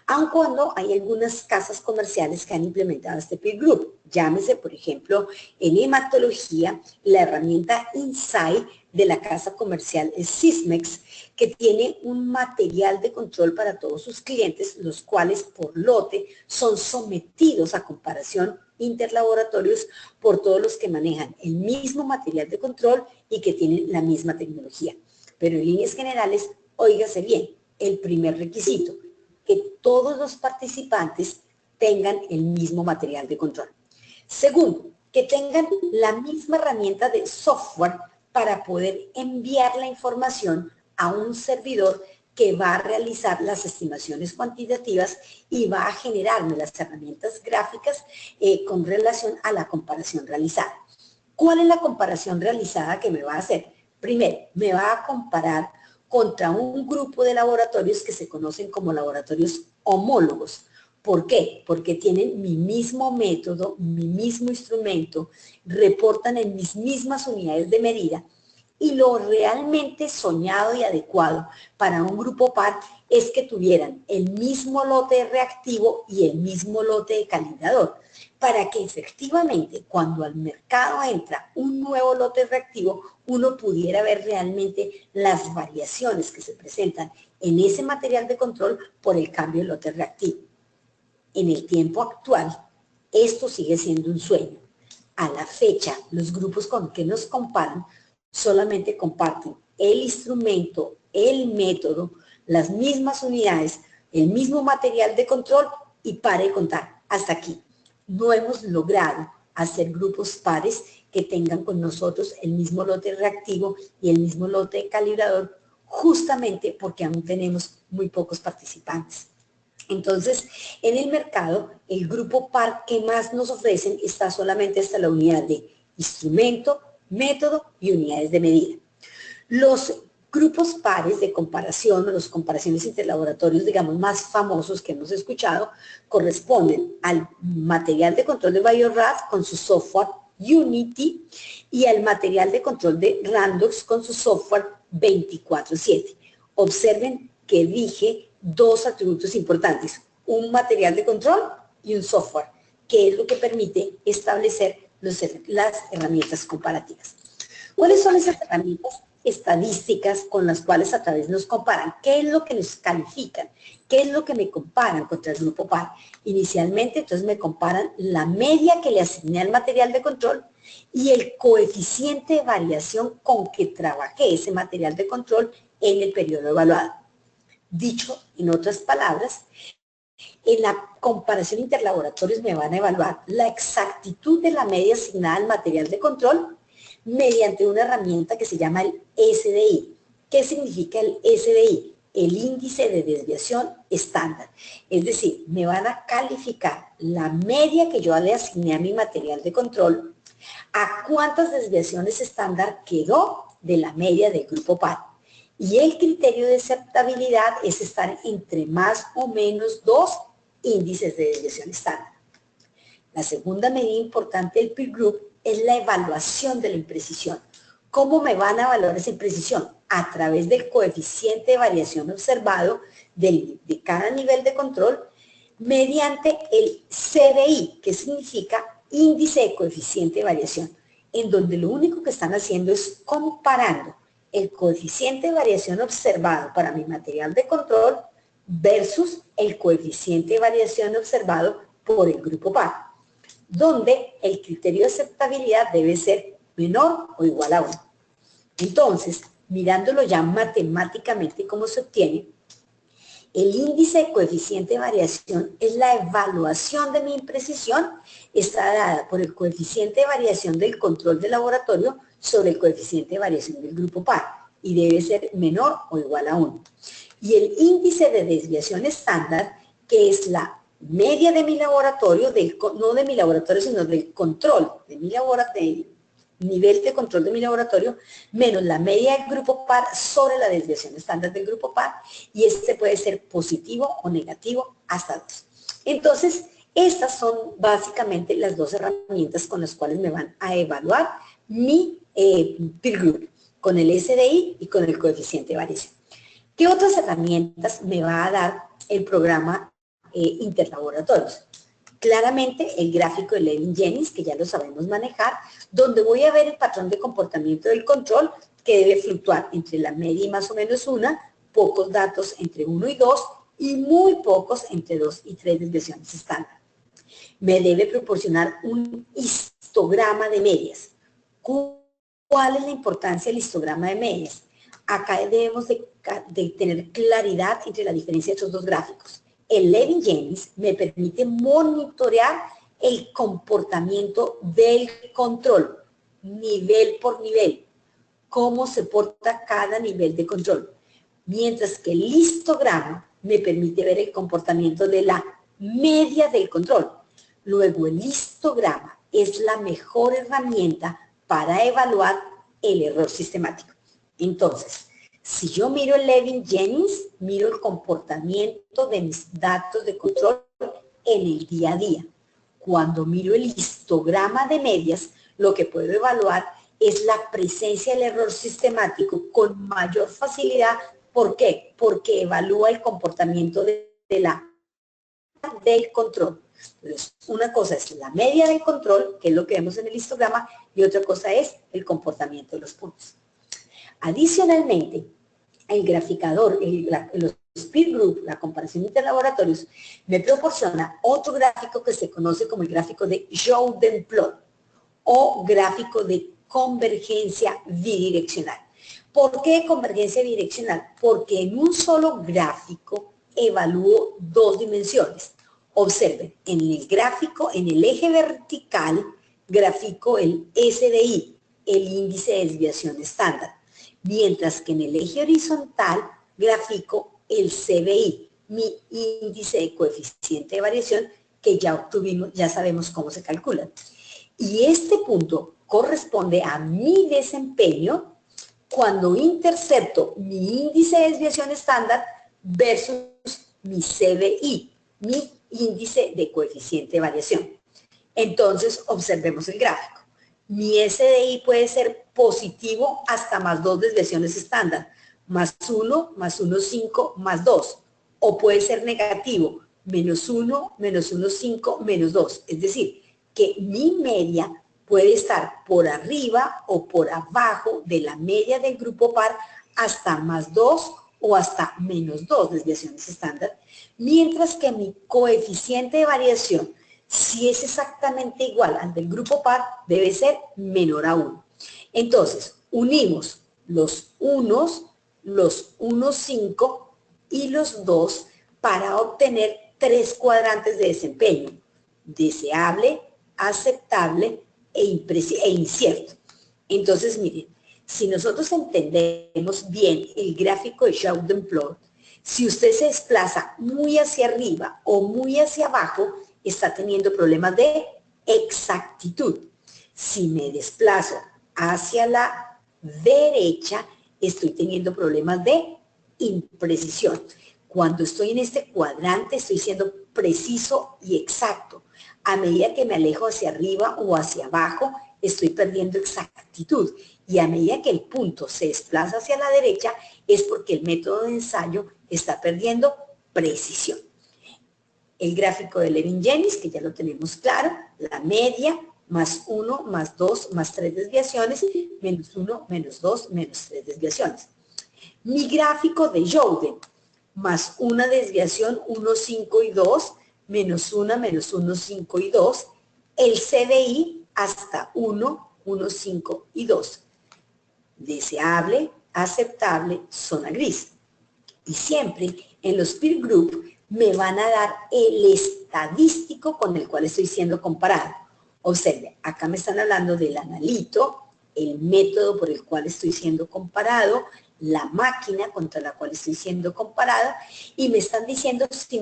aun cuando hay algunas casas comerciales que han implementado este peer group. Llámese, por ejemplo, en hematología, la herramienta Insight de la casa comercial Sysmex, que tiene un material de control para todos sus clientes, los cuales por lote son sometidos a comparación interlaboratorios por todos los que manejan el mismo material de control y que tienen la misma tecnología. Pero en líneas generales, óigase bien, el primer requisito, que todos los participantes tengan el mismo material de control. Segundo, que tengan la misma herramienta de software para poder enviar la información a un servidor que va a realizar las estimaciones cuantitativas y va a generarme las herramientas gráficas con relación a la comparación realizada. ¿Cuál es la comparación realizada que me va a hacer? Primero, me va a comparar contra un grupo de laboratorios que se conocen como laboratorios homólogos. ¿Por qué? Porque tienen mi mismo método, mi mismo instrumento, reportan en mis mismas unidades de medida y lo realmente soñado y adecuado para un grupo par es que tuvieran el mismo lote de reactivo y el mismo lote de calibrador, para que efectivamente cuando al mercado entra un nuevo lote reactivo, uno pudiera ver realmente las variaciones que se presentan en ese material de control por el cambio de lote reactivo. En el tiempo actual, esto sigue siendo un sueño. A la fecha, los grupos con que nos comparan solamente comparten el instrumento, el método, las mismas unidades, el mismo material de control y pare de contar. Hasta aquí. No hemos logrado hacer grupos pares que tengan con nosotros el mismo lote reactivo y el mismo lote de calibrador, justamente porque aún tenemos muy pocos participantes. Entonces, en el mercado, el grupo par que más nos ofrecen está solamente hasta la unidad de instrumento, método y unidades de medida. Los grupos pares de comparación, o las comparaciones interlaboratorios, digamos, más famosos que hemos escuchado, corresponden al material de control de Bio-Rad con su software Unity y al material de control de Randox con su software 24/7. Observen que dije dos atributos importantes, un material de control y un software, que es lo que permite establecer las herramientas comparativas. ¿Cuáles son esas herramientas estadísticas con las cuales a través nos comparan? ¿Qué es lo que nos califican? ¿Qué es lo que me comparan contra el grupo par? Inicialmente, entonces me comparan la media que le asigné al material de control y el coeficiente de variación con que trabajé ese material de control en el periodo evaluado. Dicho en otras palabras, en la comparación interlaboratorios me van a evaluar la exactitud de la media asignada al material de control mediante una herramienta que se llama el SDI. ¿Qué significa el SDI? El índice de desviación estándar. Es decir, me van a calificar la media que yo le asigné a mi material de control, a cuántas desviaciones estándar quedó de la media del grupo par. Y el criterio de aceptabilidad es estar entre más o menos 2 índices de desviación estándar. La segunda medida importante del peer group es la evaluación de la imprecisión. ¿Cómo me van a evaluar esa imprecisión? A través del coeficiente de variación observado de cada nivel de control mediante el CDI, que significa índice de coeficiente de variación, en donde lo único que están haciendo es comparando el coeficiente de variación observado para mi material de control versus el coeficiente de variación observado por el grupo par, donde el criterio de aceptabilidad debe ser menor o igual a 1. Entonces, mirándolo ya matemáticamente cómo se obtiene, el índice de coeficiente de variación es la evaluación de mi imprecisión, está dada por el coeficiente de variación del control de laboratorio sobre el coeficiente de variación del grupo par y debe ser menor o igual a 1. Y el índice de desviación estándar, que es la media de mi laboratorio, no de mi laboratorio, sino del control de mi laboratorio, nivel de control de mi laboratorio, menos la media del grupo par sobre la desviación estándar del grupo par, y este puede ser positivo o negativo hasta 2. Entonces, estas son básicamente las dos herramientas con las cuales me van a evaluar mi peer group, con el SDI y con el coeficiente de variación. ¿Qué otras herramientas me va a dar el programa interlaboratorios? Claramente el gráfico de Levin-Jennings, que ya lo sabemos manejar, donde voy a ver el patrón de comportamiento del control, que debe fluctuar entre la media y más o menos 1, pocos datos entre 1 y 2, y muy pocos entre 2 y 3 desviaciones estándar. Me debe proporcionar un histograma de medias. ¿Cuál es la importancia del histograma de medias? Acá debemos de tener claridad entre la diferencia de estos dos gráficos. El Levin-Jennings me permite monitorear el comportamiento del control, nivel por nivel, cómo se porta cada nivel de control. Mientras que el histograma me permite ver el comportamiento de la media del control. Luego, el histograma es la mejor herramienta para evaluar el error sistemático. Entonces, si yo miro el Levin-Jennings, miro el comportamiento de mis datos de control en el día a día. Cuando miro el histograma de medias, lo que puedo evaluar es la presencia del error sistemático con mayor facilidad. ¿Por qué? Porque evalúa el comportamiento del control. Entonces, una cosa es la media del control, que es lo que vemos en el histograma, y otra cosa es el comportamiento de los puntos. Adicionalmente, el graficador, los peer group, la comparación interlaboratorios, me proporciona otro gráfico que se conoce como el gráfico de Jouden-Plot o gráfico de convergencia bidireccional. ¿Por qué convergencia bidireccional? Porque en un solo gráfico evalúo dos dimensiones. Observen, en el gráfico, en el eje vertical, grafico el SDI, el índice de desviación estándar, mientras que en el eje horizontal grafico el CBI, mi índice de coeficiente de variación, que ya obtuvimos, ya sabemos cómo se calcula. Y este punto corresponde a mi desempeño cuando intercepto mi índice de desviación estándar versus mi CBI, mi índice de coeficiente de variación. Entonces, observemos el gráfico. Mi SDI puede ser positivo hasta más 2 desviaciones estándar, más 1, más 1,5, más 2. O puede ser negativo, menos 1, menos 1,5, menos 2. Es decir, que mi media puede estar por arriba o por abajo de la media del grupo par hasta más 2 o hasta menos 2 desviaciones estándar, mientras que mi coeficiente de variación, si es exactamente igual al del grupo par, debe ser menor a 1. Entonces, unimos los unos, los 1,5 y los 2 para obtener 3 cuadrantes de desempeño: deseable, aceptable e incierto. Entonces, miren, si nosotros entendemos bien el gráfico de Schadenplot, si usted se desplaza muy hacia arriba o muy hacia abajo, está teniendo problemas de exactitud. Si me desplazo hacia la derecha, estoy teniendo problemas de imprecisión. Cuando estoy en este cuadrante, estoy siendo preciso y exacto. A medida que me alejo hacia arriba o hacia abajo, estoy perdiendo exactitud. Y a medida que el punto se desplaza hacia la derecha, es porque el método de ensayo está perdiendo precisión. El gráfico de Levin-Jennings, que ya lo tenemos claro, la media, más 1, más 2, más 3 desviaciones, menos 1, menos 2, menos 3 desviaciones. Mi gráfico de Jouden, más una desviación 1, 5 y 2, menos 1, menos 1, 5 y 2, el CDI hasta 1, 1, 5 y 2. Deseable, aceptable, zona gris. Y siempre en los peer group me van a dar el estadístico con el cual estoy siendo comparado. Observe, acá me están hablando del analito, el método por el cual estoy siendo comparado, la máquina contra la cual estoy siendo comparada, y me están diciendo si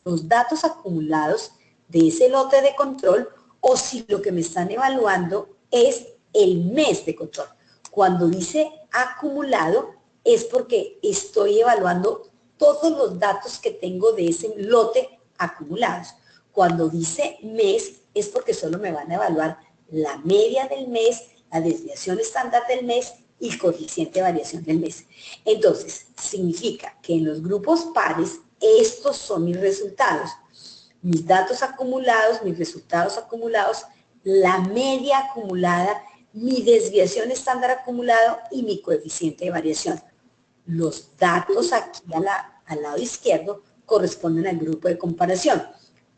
los datos acumulados de ese lote de control o si lo que me están evaluando es el mes de control. Cuando dice acumulado es porque estoy evaluando todos los datos que tengo de ese lote acumulados. Cuando dice mes es porque solo me van a evaluar la media del mes, la desviación estándar del mes y el coeficiente de variación del mes. Entonces, significa que en los grupos pares, estos son mis resultados. Mis datos acumulados, mis resultados acumulados, la media acumulada, mi desviación estándar acumulado y mi coeficiente de variación. Los datos aquí al lado izquierdo corresponden al grupo de comparación.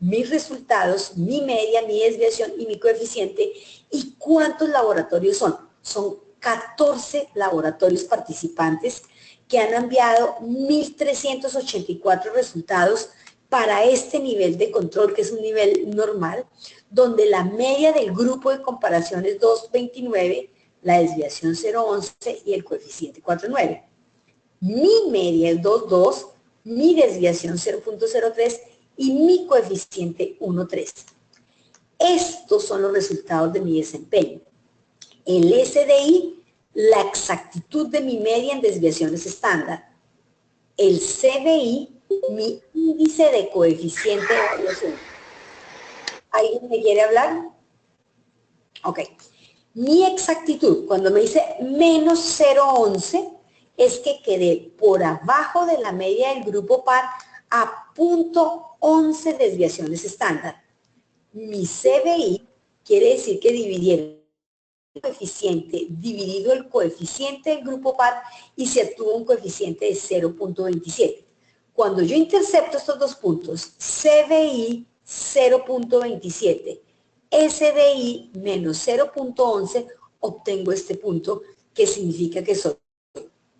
Mis resultados, mi media, mi desviación y mi coeficiente. ¿Y cuántos laboratorios son? Son 14 laboratorios participantes que han enviado 1.384 resultados para este nivel de control, que es un nivel normal, donde la media del grupo de comparación es 2,29, la desviación 0,11 y el coeficiente 4,9. Mi media es 2,2, mi desviación 0,03 y mi coeficiente 1,3. Estos son los resultados de mi desempeño. El SDI, la exactitud de mi media en desviaciones estándar. El CDI, mi índice de coeficiente de variación. ¿Alguien me quiere hablar? Ok. Mi exactitud, cuando me dice menos 0,11, es que quedé por abajo de la media del grupo par a 0,11 desviaciones estándar. Mi CBI quiere decir que dividieron el coeficiente dividido el coeficiente del grupo par y se obtuvo un coeficiente de 0,27. Cuando yo intercepto estos dos puntos, CBI 0,27, SDI menos 0,11, obtengo este punto que significa que soy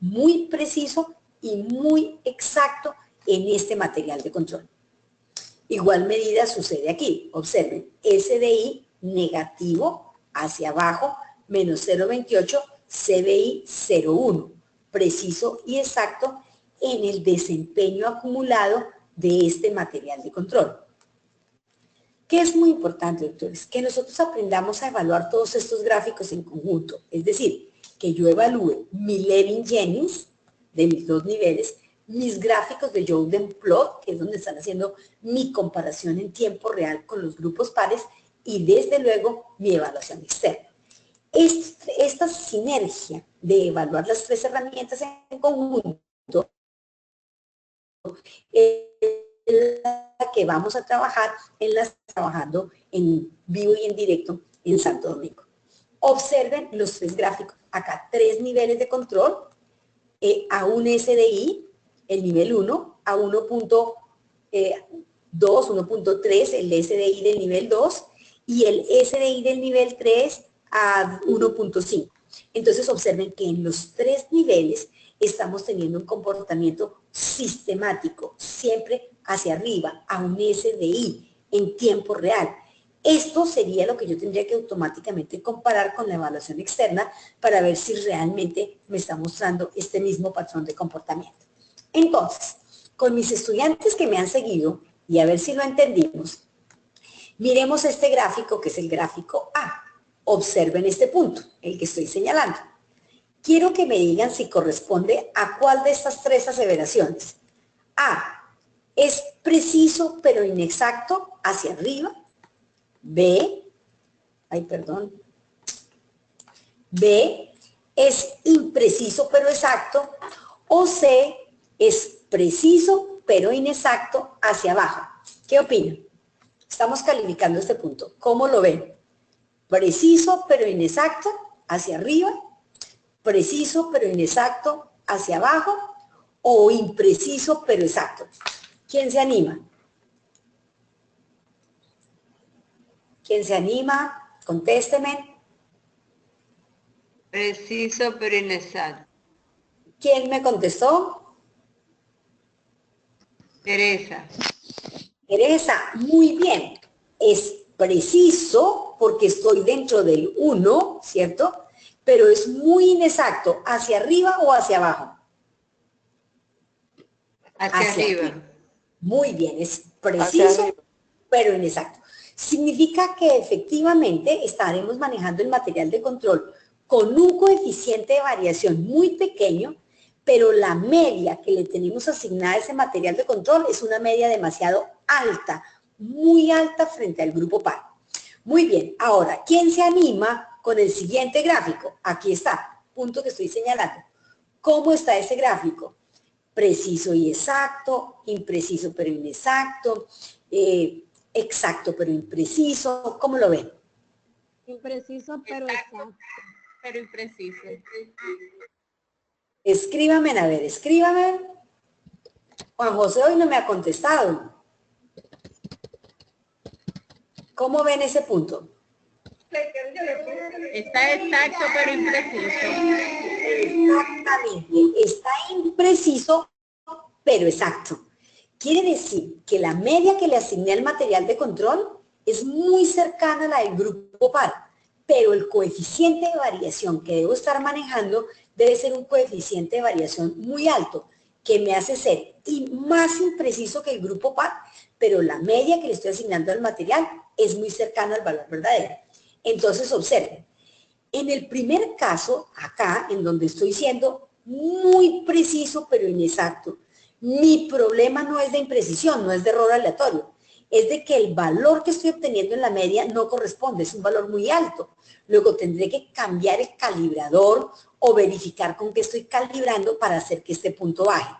muy preciso y muy exacto en este material de control. Igual medida sucede aquí. Observen, SDI negativo hacia abajo, menos 0,28, CBI 0,1. Preciso y exacto en el desempeño acumulado de este material de control. ¿Qué es muy importante, doctores? Que nosotros aprendamos a evaluar todos estos gráficos en conjunto. Es decir, que yo evalúe mi Levin-Jennings de mis dos niveles, mis gráficos de Jordan-Plot, que es donde están haciendo mi comparación en tiempo real con los grupos pares, y desde luego mi evaluación externa. Esta sinergia de evaluar las tres herramientas en conjunto es la que vamos a trabajar trabajando en vivo y en directo en Santo Domingo. Observen los tres gráficos. Acá, tres niveles de control, a un SDI, el nivel 1, a 1.2, 1.3, el SDI del nivel 2, y el SDI del nivel 3 a 1.5. Entonces observen que en los tres niveles estamos teniendo un comportamiento sistemático, siempre hacia arriba, a un SDI en tiempo real. Esto sería lo que yo tendría que automáticamente comparar con la evaluación externa para ver si realmente me está mostrando este mismo patrón de comportamiento. Entonces, con mis estudiantes que me han seguido, y a ver si lo entendimos, miremos este gráfico que es el gráfico A. Observen este punto, el que estoy señalando. Quiero que me digan si corresponde a cuál de estas tres aseveraciones. A, es preciso pero inexacto hacia arriba. B, B, es impreciso pero exacto. O C, es preciso pero inexacto hacia abajo. ¿Qué opinan? Estamos calificando este punto. ¿Cómo lo ven? Preciso pero inexacto hacia arriba, preciso pero inexacto hacia abajo, o impreciso pero exacto. ¿Quién se anima? ¿Quién se anima? Contésteme. Preciso pero inexacto. ¿Quién me contestó? Teresa. Teresa, muy bien. Es preciso porque estoy dentro del 1, ¿cierto? Pero es muy inexacto. ¿Hacia arriba o hacia abajo? Hacia arriba. Muy bien, es preciso, pero inexacto. Significa que efectivamente estaremos manejando el material de control con un coeficiente de variación muy pequeño, pero la media que le tenemos asignada a ese material de control es una media demasiado alta, muy alta frente al grupo par. Muy bien, ahora, ¿quién se anima con el siguiente gráfico? Aquí está, punto que estoy señalando. ¿Cómo está ese gráfico? Preciso y exacto, impreciso pero inexacto, exacto pero impreciso. ¿Cómo lo ven? Impreciso, pero exacto. Pero impreciso. Escríbame, a ver, escríbame. Juan José hoy no me ha contestado. ¿Cómo ven ese punto? Está exacto pero impreciso. Exactamente, está impreciso pero exacto. Quiere decir que la media que le asigné al material de control es muy cercana a la del grupo par, pero el coeficiente de variación que debo estar manejando debe ser un coeficiente de variación muy alto, que me hace ser más impreciso que el grupo par, pero la media que le estoy asignando al material es muy cercana al valor verdadero. Entonces, observen, en el primer caso, acá, en donde estoy siendo muy preciso pero inexacto, mi problema no es de imprecisión, no es de error aleatorio, es de que el valor que estoy obteniendo en la media no corresponde, es un valor muy alto. Luego tendré que cambiar el calibrador o verificar con qué estoy calibrando para hacer que este punto baje.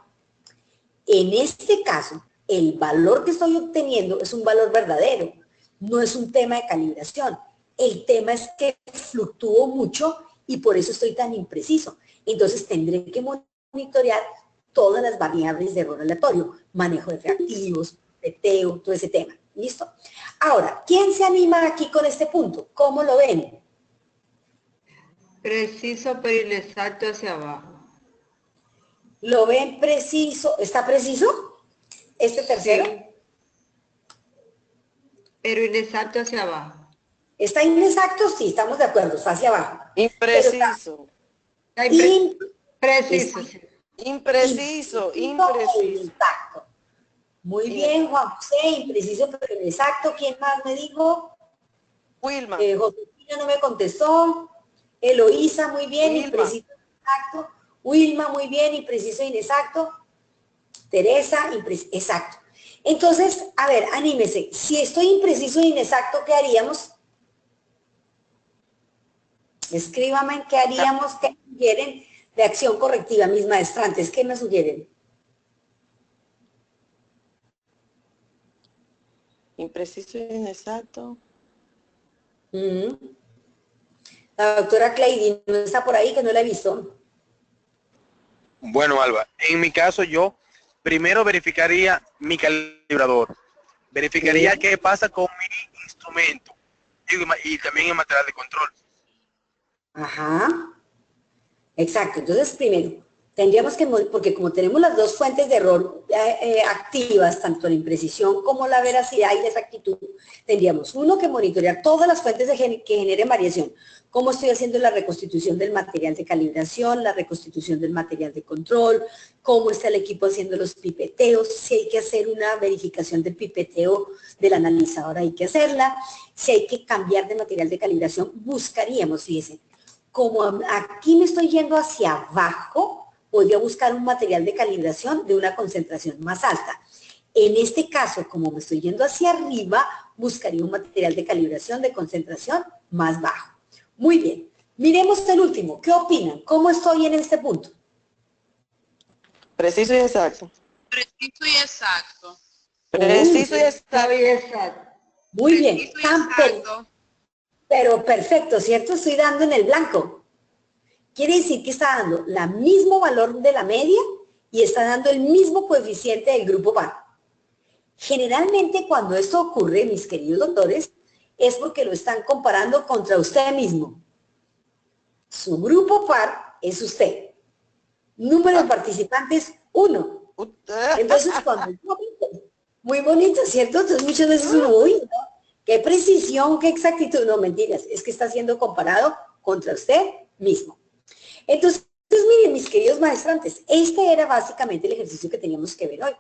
En este caso, el valor que estoy obteniendo es un valor verdadero, no es un tema de calibración. El tema es que fluctúo mucho y por eso estoy tan impreciso. Entonces tendré que monitorear todas las variables de error aleatorio, manejo de reactivos, peteo, todo ese tema. ¿Listo? Ahora, ¿quién se anima aquí con este punto? ¿Cómo lo ven? Preciso pero inexacto hacia abajo. ¿Lo ven preciso? ¿Está preciso? ¿Este tercero? Sí. Pero inexacto hacia abajo. ¿Está inexacto? Sí, estamos de acuerdo, está hacia abajo. Impreciso. Está preciso. Sí. Impreciso, impreciso. Inexacto. Muy bien, Juan José, impreciso pero inexacto. ¿Quién más me dijo? Wilma. Josefina no me contestó. Eloísa, muy bien, Wilma. impreciso e inexacto. Wilma, muy bien, impreciso e inexacto. Teresa, exacto. Entonces, a ver, anímese. Si estoy impreciso e inexacto, ¿qué haríamos? Escríbame qué haríamos, qué sugieren de acción correctiva, mis maestrantes. ¿Qué me sugieren? Impreciso e inexacto. La doctora Clady no está por ahí, que no la he visto. Bueno, Alba, en mi caso yo primero verificaría mi calibrador, verificaría qué pasa con mi instrumento y también el material de control. Ajá. Exacto. Entonces, primero, tendríamos que, porque como tenemos las dos fuentes de error activas, tanto la imprecisión como la veracidad y la exactitud, tendríamos uno que monitorear todas las fuentes que generen variación. Cómo estoy haciendo la reconstitución del material de calibración, la reconstitución del material de control, cómo está el equipo haciendo los pipeteos, si hay que hacer una verificación de pipeteo del analizador, hay que hacerla, si hay que cambiar de material de calibración, buscaríamos, fíjense, como aquí me estoy yendo hacia abajo, podría buscar un material de calibración de una concentración más alta. En este caso, como me estoy yendo hacia arriba, buscaría un material de calibración de concentración más bajo. Muy bien. Miremos el último. ¿Qué opinan? ¿Cómo estoy en este punto? Preciso y exacto. Preciso y exacto. Preciso y exacto. Muy bien. Preciso y exacto. Pero perfecto, ¿cierto? Estoy dando en el blanco. Quiere decir que está dando el mismo valor de la media y está dando el mismo coeficiente del grupo par. Generalmente cuando esto ocurre, mis queridos doctores, es porque lo están comparando contra usted mismo. Su grupo par es usted. Número de participantes, 1. Entonces, cuando muy bonito, ¿cierto? Entonces muchas veces uno, uy, ¿no? Qué precisión, qué exactitud. No, mentiras, es que está siendo comparado contra usted mismo. Entonces, miren, mis queridos maestrantes, este era básicamente el ejercicio que teníamos que ver hoy.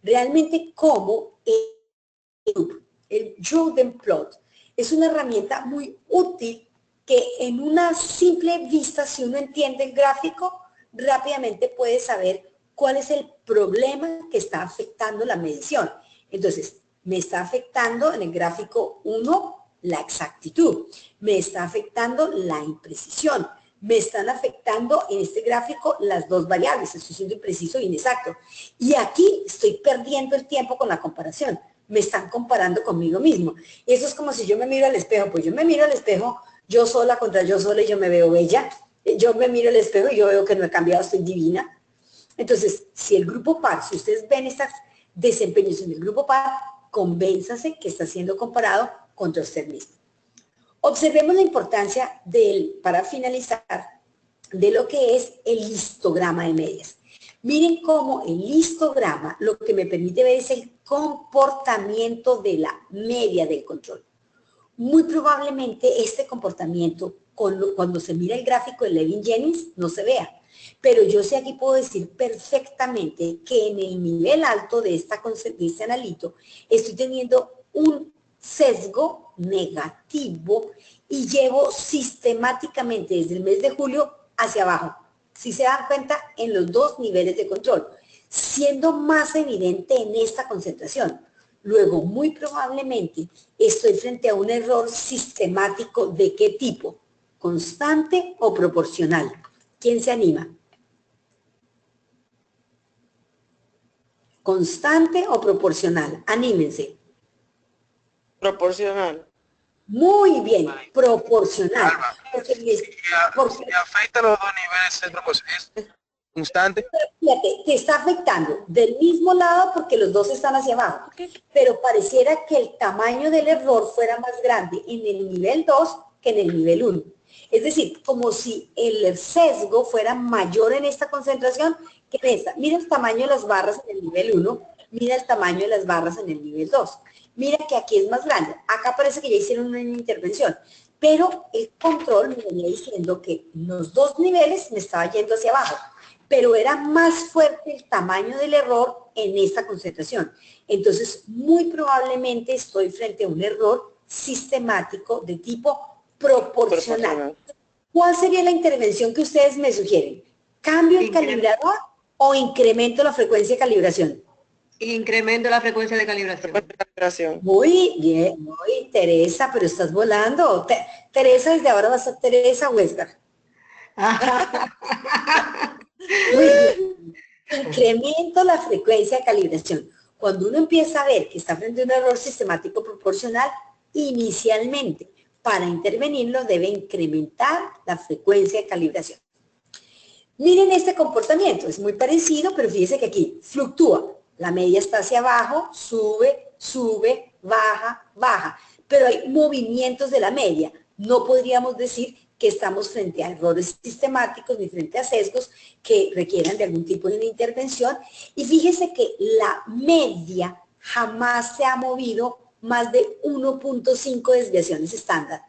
Realmente cómo el Jordan Plot es una herramienta muy útil que en una simple vista, si uno entiende el gráfico, rápidamente puede saber cuál es el problema que está afectando la medición. Entonces, me está afectando en el gráfico 1 la exactitud, me está afectando la imprecisión, me están afectando en este gráfico las dos variables, estoy siendo impreciso e inexacto. Y aquí estoy perdiendo el tiempo con la comparación, me están comparando conmigo mismo. Eso es como si yo me miro al espejo, pues yo me miro al espejo, yo sola contra yo sola y yo me veo bella, yo me miro al espejo y yo veo que no he cambiado, estoy divina. Entonces, si el grupo par, si ustedes ven estas desempeños en el grupo par, convénzase que está siendo comparado contra usted mismo. Observemos la importancia para finalizar, de lo que es el histograma de medias. Miren cómo el histograma lo que me permite ver es el comportamiento de la media del control. Muy probablemente este comportamiento, cuando se mira el gráfico de Levin-Jennings, no se vea. Pero yo sé aquí puedo decir perfectamente que en el nivel alto de este analito estoy teniendo un sesgo negativo y llevo sistemáticamente desde el mes de julio hacia abajo. Si se dan cuenta, en los dos niveles de control, siendo más evidente en esta concentración. Luego, muy probablemente, estoy frente a un error sistemático ¿de qué tipo? ¿Constante o proporcional? ¿Quién se anima? ¿Constante o proporcional? Anímense. Proporcional. Muy bien, proporcional. Porque Si afecta los dos niveles, es constante. fíjate, te está afectando del mismo lado porque los dos están hacia abajo. Pero pareciera que el tamaño del error fuera más grande en el nivel 2 que en el nivel 1. Es decir, como si el sesgo fuera mayor en esta concentración que en esta. Mira el tamaño de las barras en el nivel 1, mira el tamaño de las barras en el nivel 2. Mira que aquí es más grande. Acá parece que ya hicieron una intervención. Pero el control me venía diciendo que los dos niveles me estaba yendo hacia abajo. pero era más fuerte el tamaño del error en esta concentración. Entonces, muy probablemente estoy frente a un error sistemático de tipo proporcional. ¿Cuál sería la intervención que ustedes me sugieren? ¿Cambio el calibrador o incremento la frecuencia de calibración? Incremento la frecuencia de calibración. Muy bien, muy Teresa, pero estás volando. Teresa, desde ahora va a ser Teresa Westberg. Muy bien. Incremento la frecuencia de calibración. Cuando uno empieza a ver que está frente a un error sistemático proporcional, inicialmente, para intervenirlo, debe incrementar la frecuencia de calibración. Miren este comportamiento, es muy parecido, pero fíjense que aquí fluctúa. La media está hacia abajo, sube, sube, baja, baja. Pero hay movimientos de la media. No podríamos decir que estamos frente a errores sistemáticos ni frente a sesgos que requieran de algún tipo de intervención. Y fíjese que la media jamás se ha movido más de 1.5 desviaciones estándar.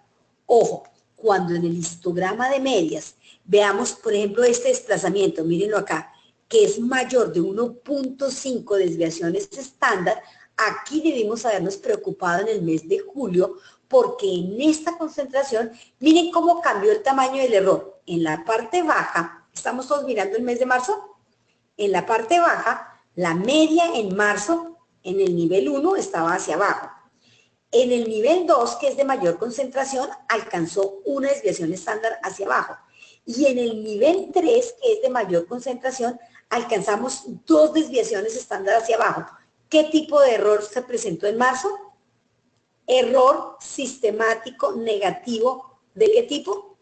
Ojo, cuando en el histograma de medias veamos, por ejemplo, este desplazamiento, mírenlo acá, que es mayor de 1.5 desviaciones estándar, aquí debimos habernos preocupado en el mes de julio, porque en esta concentración, miren cómo cambió el tamaño del error. En la parte baja, estamos todos mirando el mes de marzo, en la parte baja, la media en marzo, en el nivel 1, estaba hacia abajo. En el nivel 2, que es de mayor concentración, alcanzó una desviación estándar hacia abajo. Y en el nivel 3, que es de mayor concentración, alcanzamos 2 desviaciones estándar hacia abajo. ¿Qué tipo de error se presentó en marzo? Error sistemático negativo. ¿De qué tipo?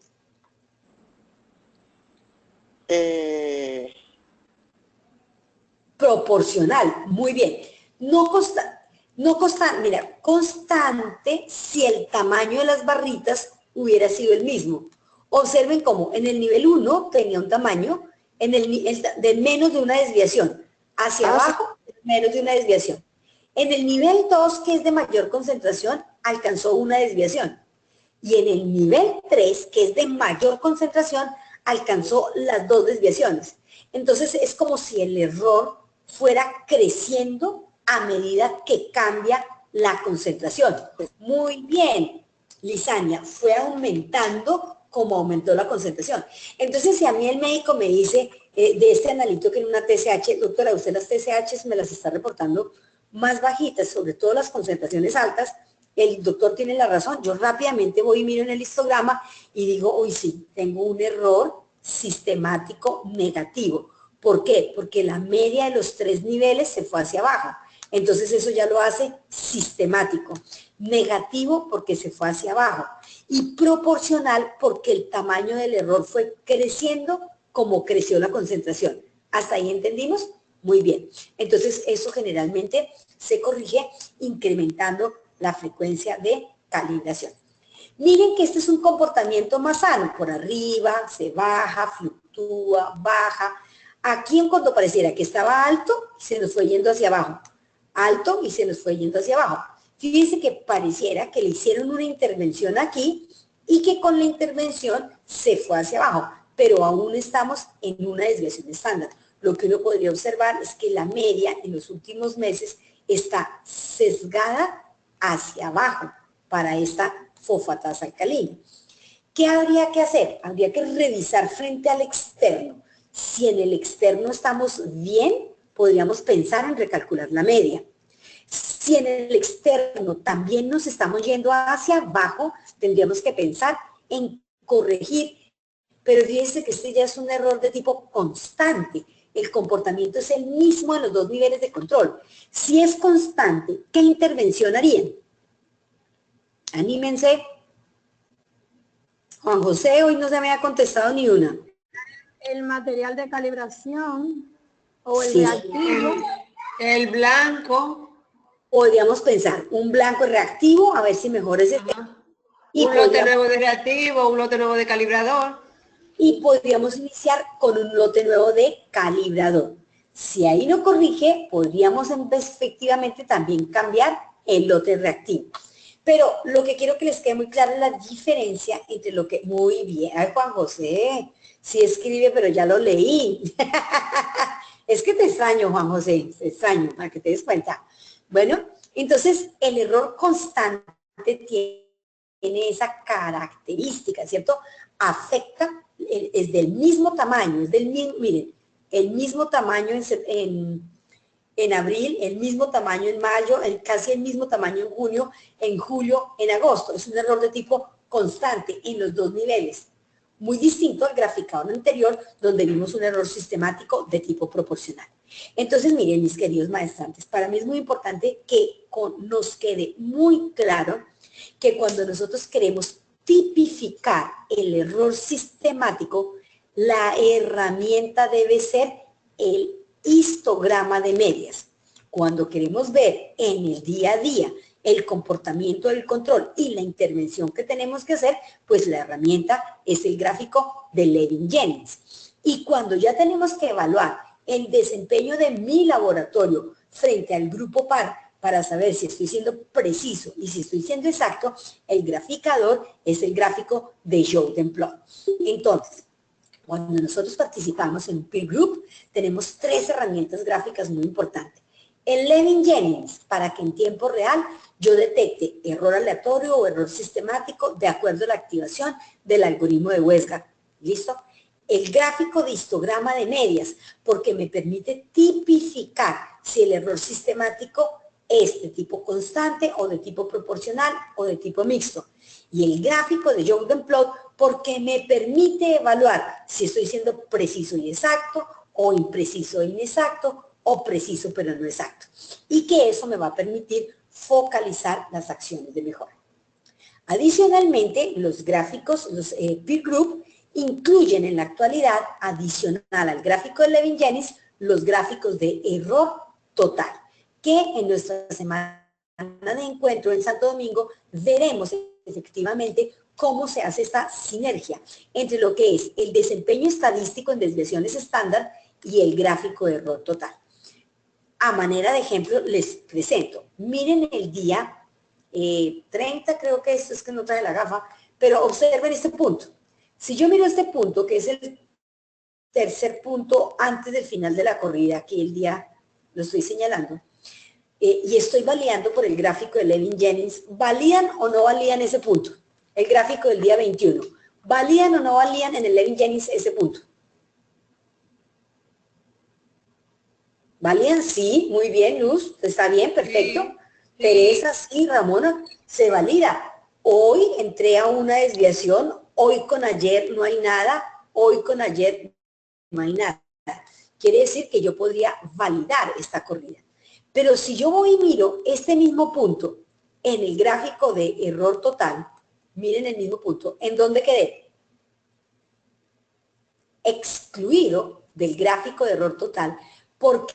Proporcional. Muy bien. Constante si el tamaño de las barritas hubiera sido el mismo. Observen cómo en el nivel 1 tenía un tamaño de menos de una desviación. Hacia abajo, menos de una desviación. En el nivel 2, que es de mayor concentración, alcanzó una desviación. Y en el nivel 3, que es de mayor concentración, alcanzó las 2 desviaciones. Entonces es como si el error fuera creciendo a medida que cambia la concentración. Muy bien, Lisania, fue aumentando como aumentó la concentración. Entonces, si a mí el médico me dice de este analito que en una TSH, doctora, usted las TSH me las está reportando más bajitas, sobre todo las concentraciones altas, el doctor tiene la razón. Yo rápidamente voy y miro en el histograma y digo, uy, sí, tengo un error sistemático negativo. ¿Por qué? Porque la media de los 3 niveles se fue hacia abajo. Entonces eso ya lo hace sistemático. Negativo porque se fue hacia abajo. Y proporcional porque el tamaño del error fue creciendo como creció la concentración. ¿Hasta ahí entendimos? Muy bien. Entonces eso generalmente se corrige incrementando la frecuencia de calibración. Miren que este es un comportamiento más sano. Por arriba, se baja, fluctúa, baja. Aquí en cuanto pareciera que estaba alto, se nos fue yendo hacia abajo. Alto y se nos fue yendo hacia abajo. Fíjense que pareciera que le hicieron una intervención aquí y que con la intervención se fue hacia abajo, pero aún estamos en una desviación estándar. Lo que uno podría observar es que la media en los últimos meses está sesgada hacia abajo para esta fosfatasa alcalina. ¿Qué habría que hacer? Habría que revisar frente al externo. Si en el externo estamos bien, podríamos pensar en recalcular la media. Si en el externo también nos estamos yendo hacia abajo, tendríamos que pensar en corregir. Pero fíjense que este ya es un error de tipo constante. El comportamiento es el mismo en los 2 niveles de control. Si es constante, ¿qué intervención harían? Anímense. Juan José hoy no se me ha contestado ni una. El material de calibración o el Sí. reactivo. El blanco. Podríamos pensar, un blanco reactivo, a ver si mejora ese tema. Un lote nuevo de reactivo, un lote nuevo de calibrador. Y podríamos iniciar con un lote nuevo de calibrador. Si ahí no corrige, podríamos efectivamente también cambiar el lote reactivo. Pero lo que quiero que les quede muy claro es la diferencia entre lo que... Muy bien, ay, Juan José, sí escribe, pero ya lo leí. Es que te extraño, Juan José, te extraño, para que te des cuenta. Bueno, entonces el error constante tiene esa característica, ¿cierto? Afecta, es del mismo tamaño, es del mismo, miren, el mismo tamaño en abril, el mismo tamaño en mayo, casi el mismo tamaño en junio, en julio, en agosto. Es un error de tipo constante en los dos niveles. Muy distinto al graficado anterior, donde vimos un error sistemático de tipo proporcional. Entonces, miren, mis queridos maestrantes, para mí es muy importante que nos quede muy claro que cuando nosotros queremos tipificar el error sistemático, la herramienta debe ser el histograma de medias. Cuando queremos ver en el día a día el comportamiento del control y la intervención que tenemos que hacer, pues la herramienta es el gráfico de Levin-Jennings. Y cuando ya tenemos que evaluar el desempeño de mi laboratorio frente al grupo par para saber si estoy siendo preciso y si estoy siendo exacto, el graficador es el gráfico de Jordan-Plot. Entonces, cuando nosotros participamos en un peer group, tenemos tres herramientas gráficas muy importantes. El Levin-Jennings, para que en tiempo real yo detecte error aleatorio o error sistemático de acuerdo a la activación del algoritmo de Westgard. ¿Listo? El gráfico de histograma de medias, porque me permite tipificar si el error sistemático es de tipo constante o de tipo proporcional o de tipo mixto. Y el gráfico de Jordan-Plot, porque me permite evaluar si estoy siendo preciso y exacto, o impreciso e inexacto, o preciso pero no exacto. Y que eso me va a permitir focalizar las acciones de mejora. Adicionalmente, los gráficos, los peer group, incluyen en la actualidad, adicional al gráfico de Levin-Jennings, los gráficos de error total, que en nuestra semana de encuentro en Santo Domingo veremos efectivamente cómo se hace esta sinergia entre lo que es el desempeño estadístico en desviaciones estándar y el gráfico de error total. A manera de ejemplo les presento, miren el día 30, creo que esto es que no trae la gafa, pero observen este punto. Si yo miro este punto, que es el tercer punto antes del final de la corrida, aquí el día lo estoy señalando, y estoy validando por el gráfico de Levin-Jennings, ¿valían o no valían ese punto? El gráfico del día 21. ¿Valían o no valían en el Levin-Jennings ese punto? ¿Valían? Sí, muy bien, Luz, está bien, perfecto. Sí, sí. Teresa, sí, Ramona, se valida. Hoy entré a una desviación, hoy con ayer no hay nada, hoy con ayer no hay nada. Quiere decir que yo podría validar esta corrida. Pero si yo voy y miro este mismo punto en el gráfico de error total, miren el mismo punto, ¿en dónde quedé? Excluido del gráfico de error total, porque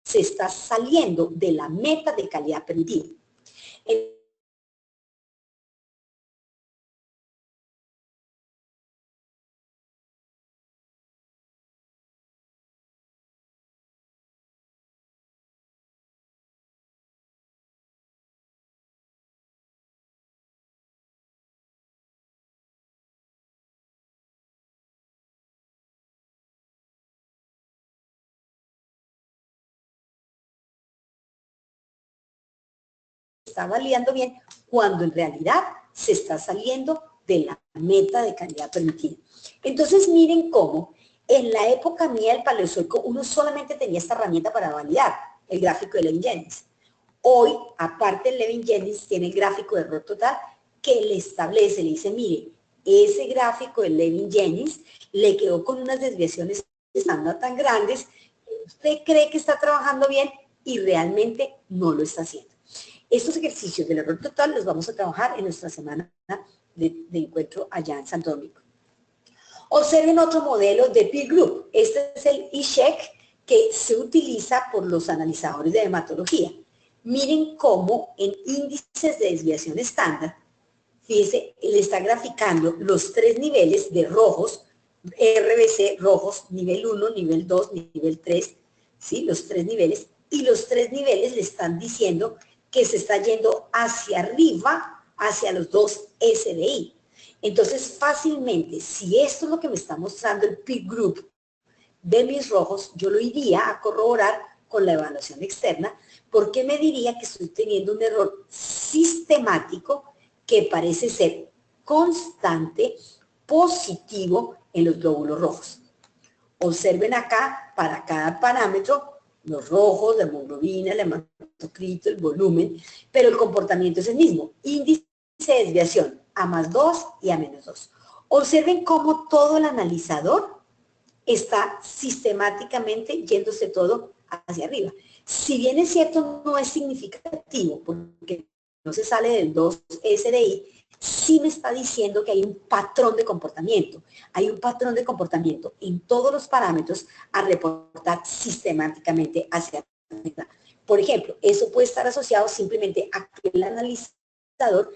se está saliendo de la meta de calidad permitida. Está validando bien cuando en realidad se está saliendo de la meta de calidad permitida. Entonces miren cómo en la época mía del Paleozoico uno solamente tenía esta herramienta para validar el gráfico de Levin-Jennings. Hoy, aparte del Levin-Jennings, tiene el gráfico de error total que le establece, le dice, mire, ese gráfico de Levin-Jennings le quedó con unas desviaciones estándar tan grandes, usted cree que está trabajando bien y realmente no lo está haciendo. Estos ejercicios del error total los vamos a trabajar en nuestra semana de encuentro allá en Santo Domingo. Observen otro modelo de peer group. Este es el eCheck que se utiliza por los analizadores de hematología. Miren cómo en índices de desviación estándar, fíjense, le está graficando los 3 niveles de rojos, RBC rojos, nivel 1, nivel 2, nivel 3, ¿sí? Los 3 niveles, y los 3 niveles le están diciendo que se está yendo hacia arriba, hacia los 2 SDI. Entonces, fácilmente, si esto es lo que me está mostrando el peer group de mis rojos, yo lo iría a corroborar con la evaluación externa, porque me diría que estoy teniendo un error sistemático que parece ser constante, positivo en los glóbulos rojos. Observen acá, para cada parámetro, los rojos, la hemoglobina, el hematocrito, el volumen, pero el comportamiento es el mismo. Índice de desviación, A+2 y A-2. Observen cómo todo el analizador está sistemáticamente yéndose todo hacia arriba. Si bien es cierto, no es significativo, porque no se sale del 2 SDI, sí me está diciendo que hay un patrón de comportamiento. Hay un patrón de comportamiento en todos los parámetros a reportar sistemáticamente hacia arriba. Por ejemplo, eso puede estar asociado simplemente a que el analizador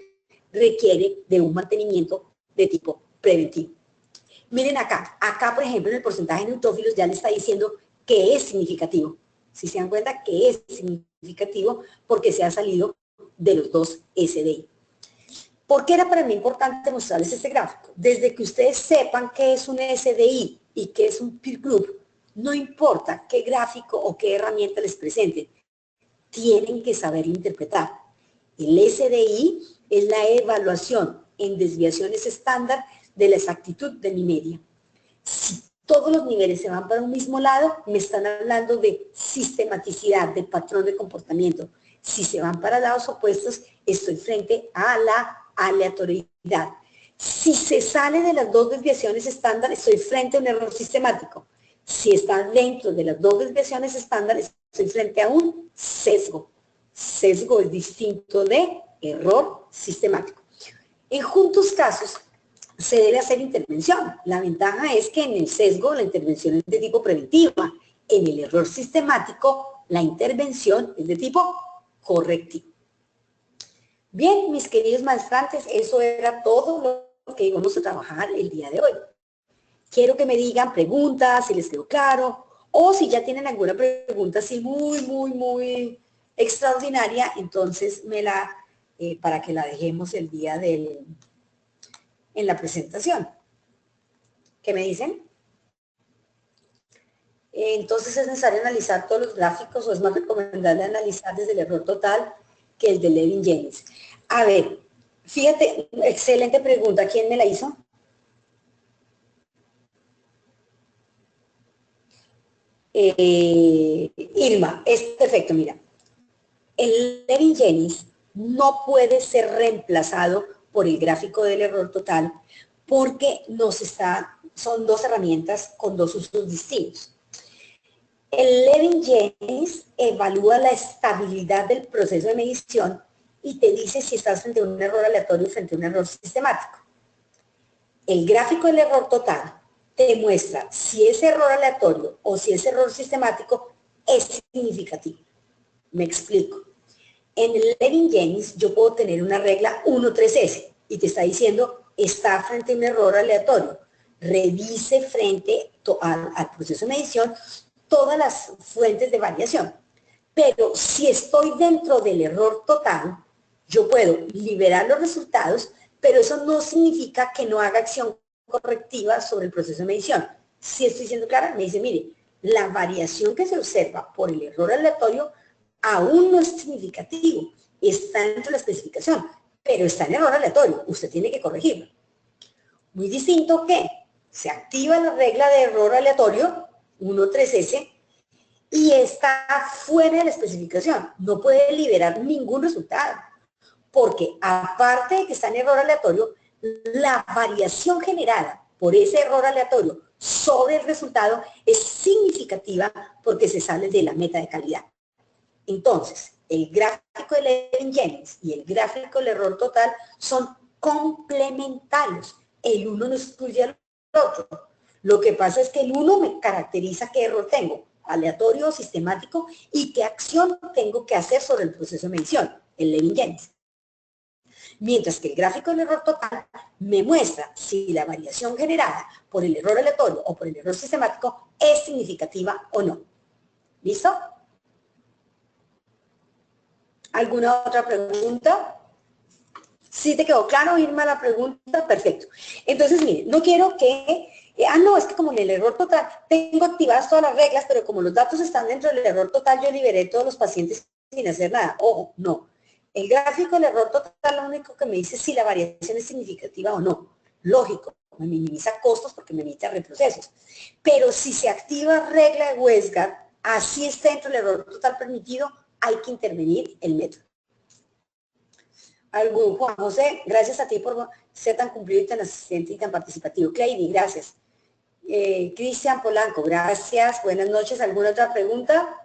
requiere de un mantenimiento de tipo preventivo. Miren acá, por ejemplo en el porcentaje de neutrófilos ya le está diciendo que es significativo. Si se dan cuenta que es significativo porque se ha salido de los 2 SDI. ¿Por qué era para mí importante mostrarles este gráfico? Desde que ustedes sepan qué es un SDI y qué es un peer group, no importa qué gráfico o qué herramienta les presenten, tienen que saber interpretar. El SDI es la evaluación en desviaciones estándar de la exactitud de mi media. Si todos los niveles se van para un mismo lado, me están hablando de sistematicidad, de patrón de comportamiento. Si se van para lados opuestos, estoy frente a la aleatoriedad. Si se sale de las 2 desviaciones estándar, estoy frente a un error sistemático. Si están dentro de las 2 desviaciones estándar, estoy frente a un sesgo. Sesgo es distinto de error sistemático. En juntos casos, se debe hacer intervención. La ventaja es que en el sesgo la intervención es de tipo preventiva. En el error sistemático, la intervención es de tipo correctivo. Bien, mis queridos maestrantes, eso era todo lo que íbamos a trabajar el día de hoy. Quiero que me digan preguntas, si les quedó claro, o si ya tienen alguna pregunta así muy extraordinaria, entonces para que la dejemos el día en la presentación. ¿Qué me dicen? Entonces, ¿es necesario analizar todos los gráficos o es más recomendable analizar desde el error total que el de Levin-Jennings? A ver, fíjate, excelente pregunta. ¿Quién me la hizo? Irma, es perfecto, mira. El Levin-Jennings no puede ser reemplazado por el gráfico del error total porque son 2 herramientas con 2 usos distintos. El Levin-Jennings evalúa la estabilidad del proceso de medición y te dice si estás frente a un error aleatorio o frente a un error sistemático. El gráfico del error total te muestra si ese error aleatorio o si ese error sistemático es significativo. Me explico. En el Levin-Jennings yo puedo tener una regla 1-3S y te está diciendo está frente a un error aleatorio. Revise frente al proceso de medición todas las fuentes de variación. Pero si estoy dentro del error total, yo puedo liberar los resultados, pero eso no significa que no haga acción correctiva sobre el proceso de medición. Si estoy siendo clara, me dice, mire, la variación que se observa por el error aleatorio aún no es significativo, está dentro de la especificación, pero está en error aleatorio, usted tiene que corregirlo. Muy distinto que se activa la regla de error aleatorio, 1-3S, y está fuera de la especificación, no puede liberar ningún resultado, porque aparte de que está en error aleatorio, la variación generada por ese error aleatorio sobre el resultado es significativa porque se sale de la meta de calidad. Entonces, el gráfico de Levin-Jennings y el gráfico del error total son complementarios. El uno no excluye al otro. Lo que pasa es que el uno me caracteriza qué error tengo, aleatorio o sistemático, y qué acción tengo que hacer sobre el proceso de medición, el Levin-Jennings. Mientras que el gráfico del error total me muestra si la variación generada por el error aleatorio o por el error sistemático es significativa o no. ¿Listo? ¿Alguna otra pregunta? ¿Sí te quedó claro, Irma, la pregunta? Perfecto. Entonces, miren, no quiero que... no, es que como en el error total, tengo activadas todas las reglas, pero como los datos están dentro del error total, yo liberé todos los pacientes sin hacer nada. Ojo, no. El gráfico del error total lo único que me dice es si la variación es significativa o no. Lógico, me minimiza costos porque me evita reprocesos. Pero si se activa regla de Westgard, así está dentro del error total permitido, hay que intervenir el método. Juan José, gracias a ti por ser tan cumplido y tan asistente y tan participativo. Cleidy, gracias. Cristian Polanco, gracias. Buenas noches. ¿Alguna otra pregunta?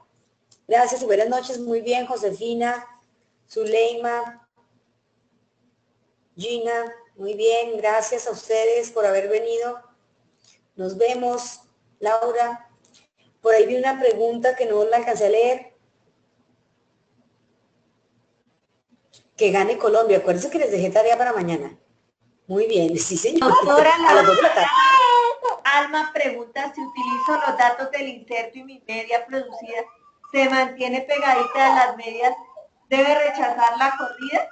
Gracias y buenas noches. Muy bien, Josefina, Zuleima, Gina, muy bien. Gracias a ustedes por haber venido. Nos vemos. Laura, por ahí vi una pregunta que no la alcancé a leer. Que gane Colombia. Acuérdense que les dejé tarea para mañana. Muy bien, sí señor. Doctora, A las 2 de la tarde. Alma pregunta si utilizo los datos del inserto y mi media producida se mantiene pegadita a las medias, ¿debe rechazar la corrida?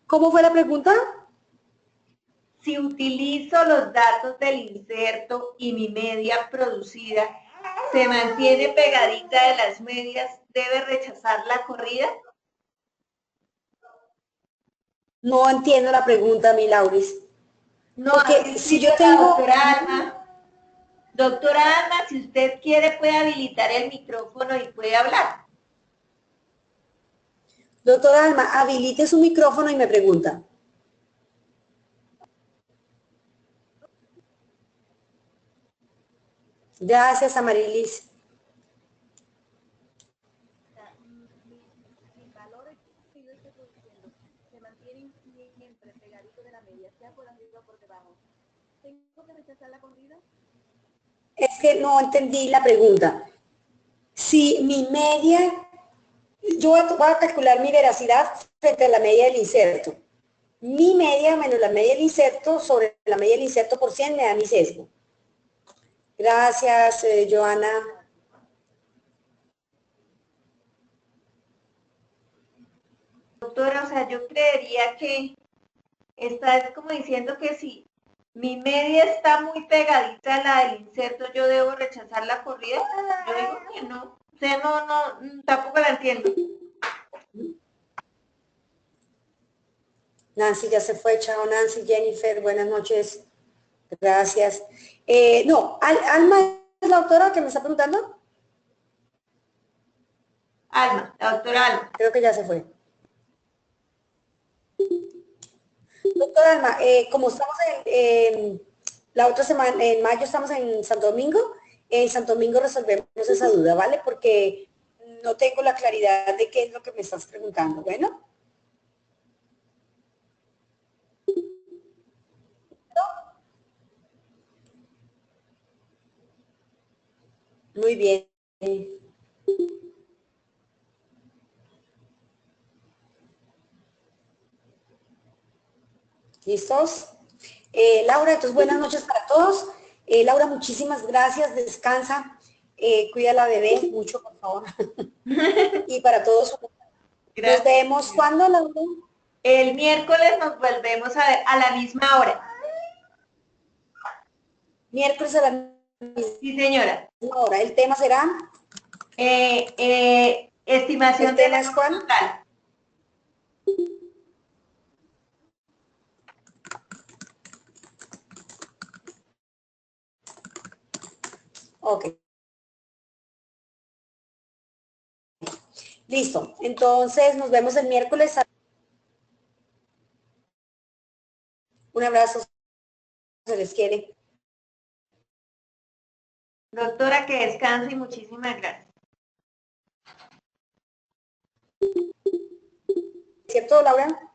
¿Cómo fue la pregunta? Si utilizo los datos del inserto y mi media producida se mantiene pegadita de las medias, ¿debe rechazar la corrida? No entiendo la pregunta, mi Lauris. No, porque si yo tengo... Doctora Alma, si usted quiere puede habilitar el micrófono y puede hablar. Doctora Alma, habilite su micrófono y me pregunta. Gracias, Amarilis. Mis valores que yo estoy produciendo se mantienen siempre pegaditos de la media, sea por arriba o por debajo. ¿Tengo que rechazar la corrida? Es que no entendí la pregunta. Si mi media, yo voy a calcular mi veracidad frente a la media del inserto. Mi media menos la media del inserto sobre la media del inserto por 100 me da mi sesgo. Gracias, Joana. Doctora, o sea, yo creería que está como diciendo que si mi media está muy pegadita a la del inserto, yo debo rechazar la corrida. Yo digo que no. O sea, no, tampoco la entiendo. Nancy ya se fue, chao Nancy, Jennifer, buenas noches, gracias. No, Alma es la autora que me está preguntando. Alma, la doctora Alma. Creo que ya se fue. Doctora Alma, como estamos la otra semana, en mayo estamos en Santo Domingo resolvemos esa duda, ¿vale? Porque no tengo la claridad de qué es lo que me estás preguntando, ¿bueno? Muy bien. ¿Listos? Laura, entonces buenas noches para todos. Laura, muchísimas gracias, descansa, cuida a la bebé mucho, por favor. Y para todos, Gracias. nos vemos, ¿cuándo, Laura? El miércoles nos volvemos a ver a la misma hora. Miércoles a la Sí, señora. misma hora. ¿El tema será? Estimación ¿El del tema es error cuál? total. Ok. Listo. Entonces, nos vemos el miércoles. Un abrazo. Se les quiere. Doctora, que descanse y muchísimas gracias. ¿cierto, Laura?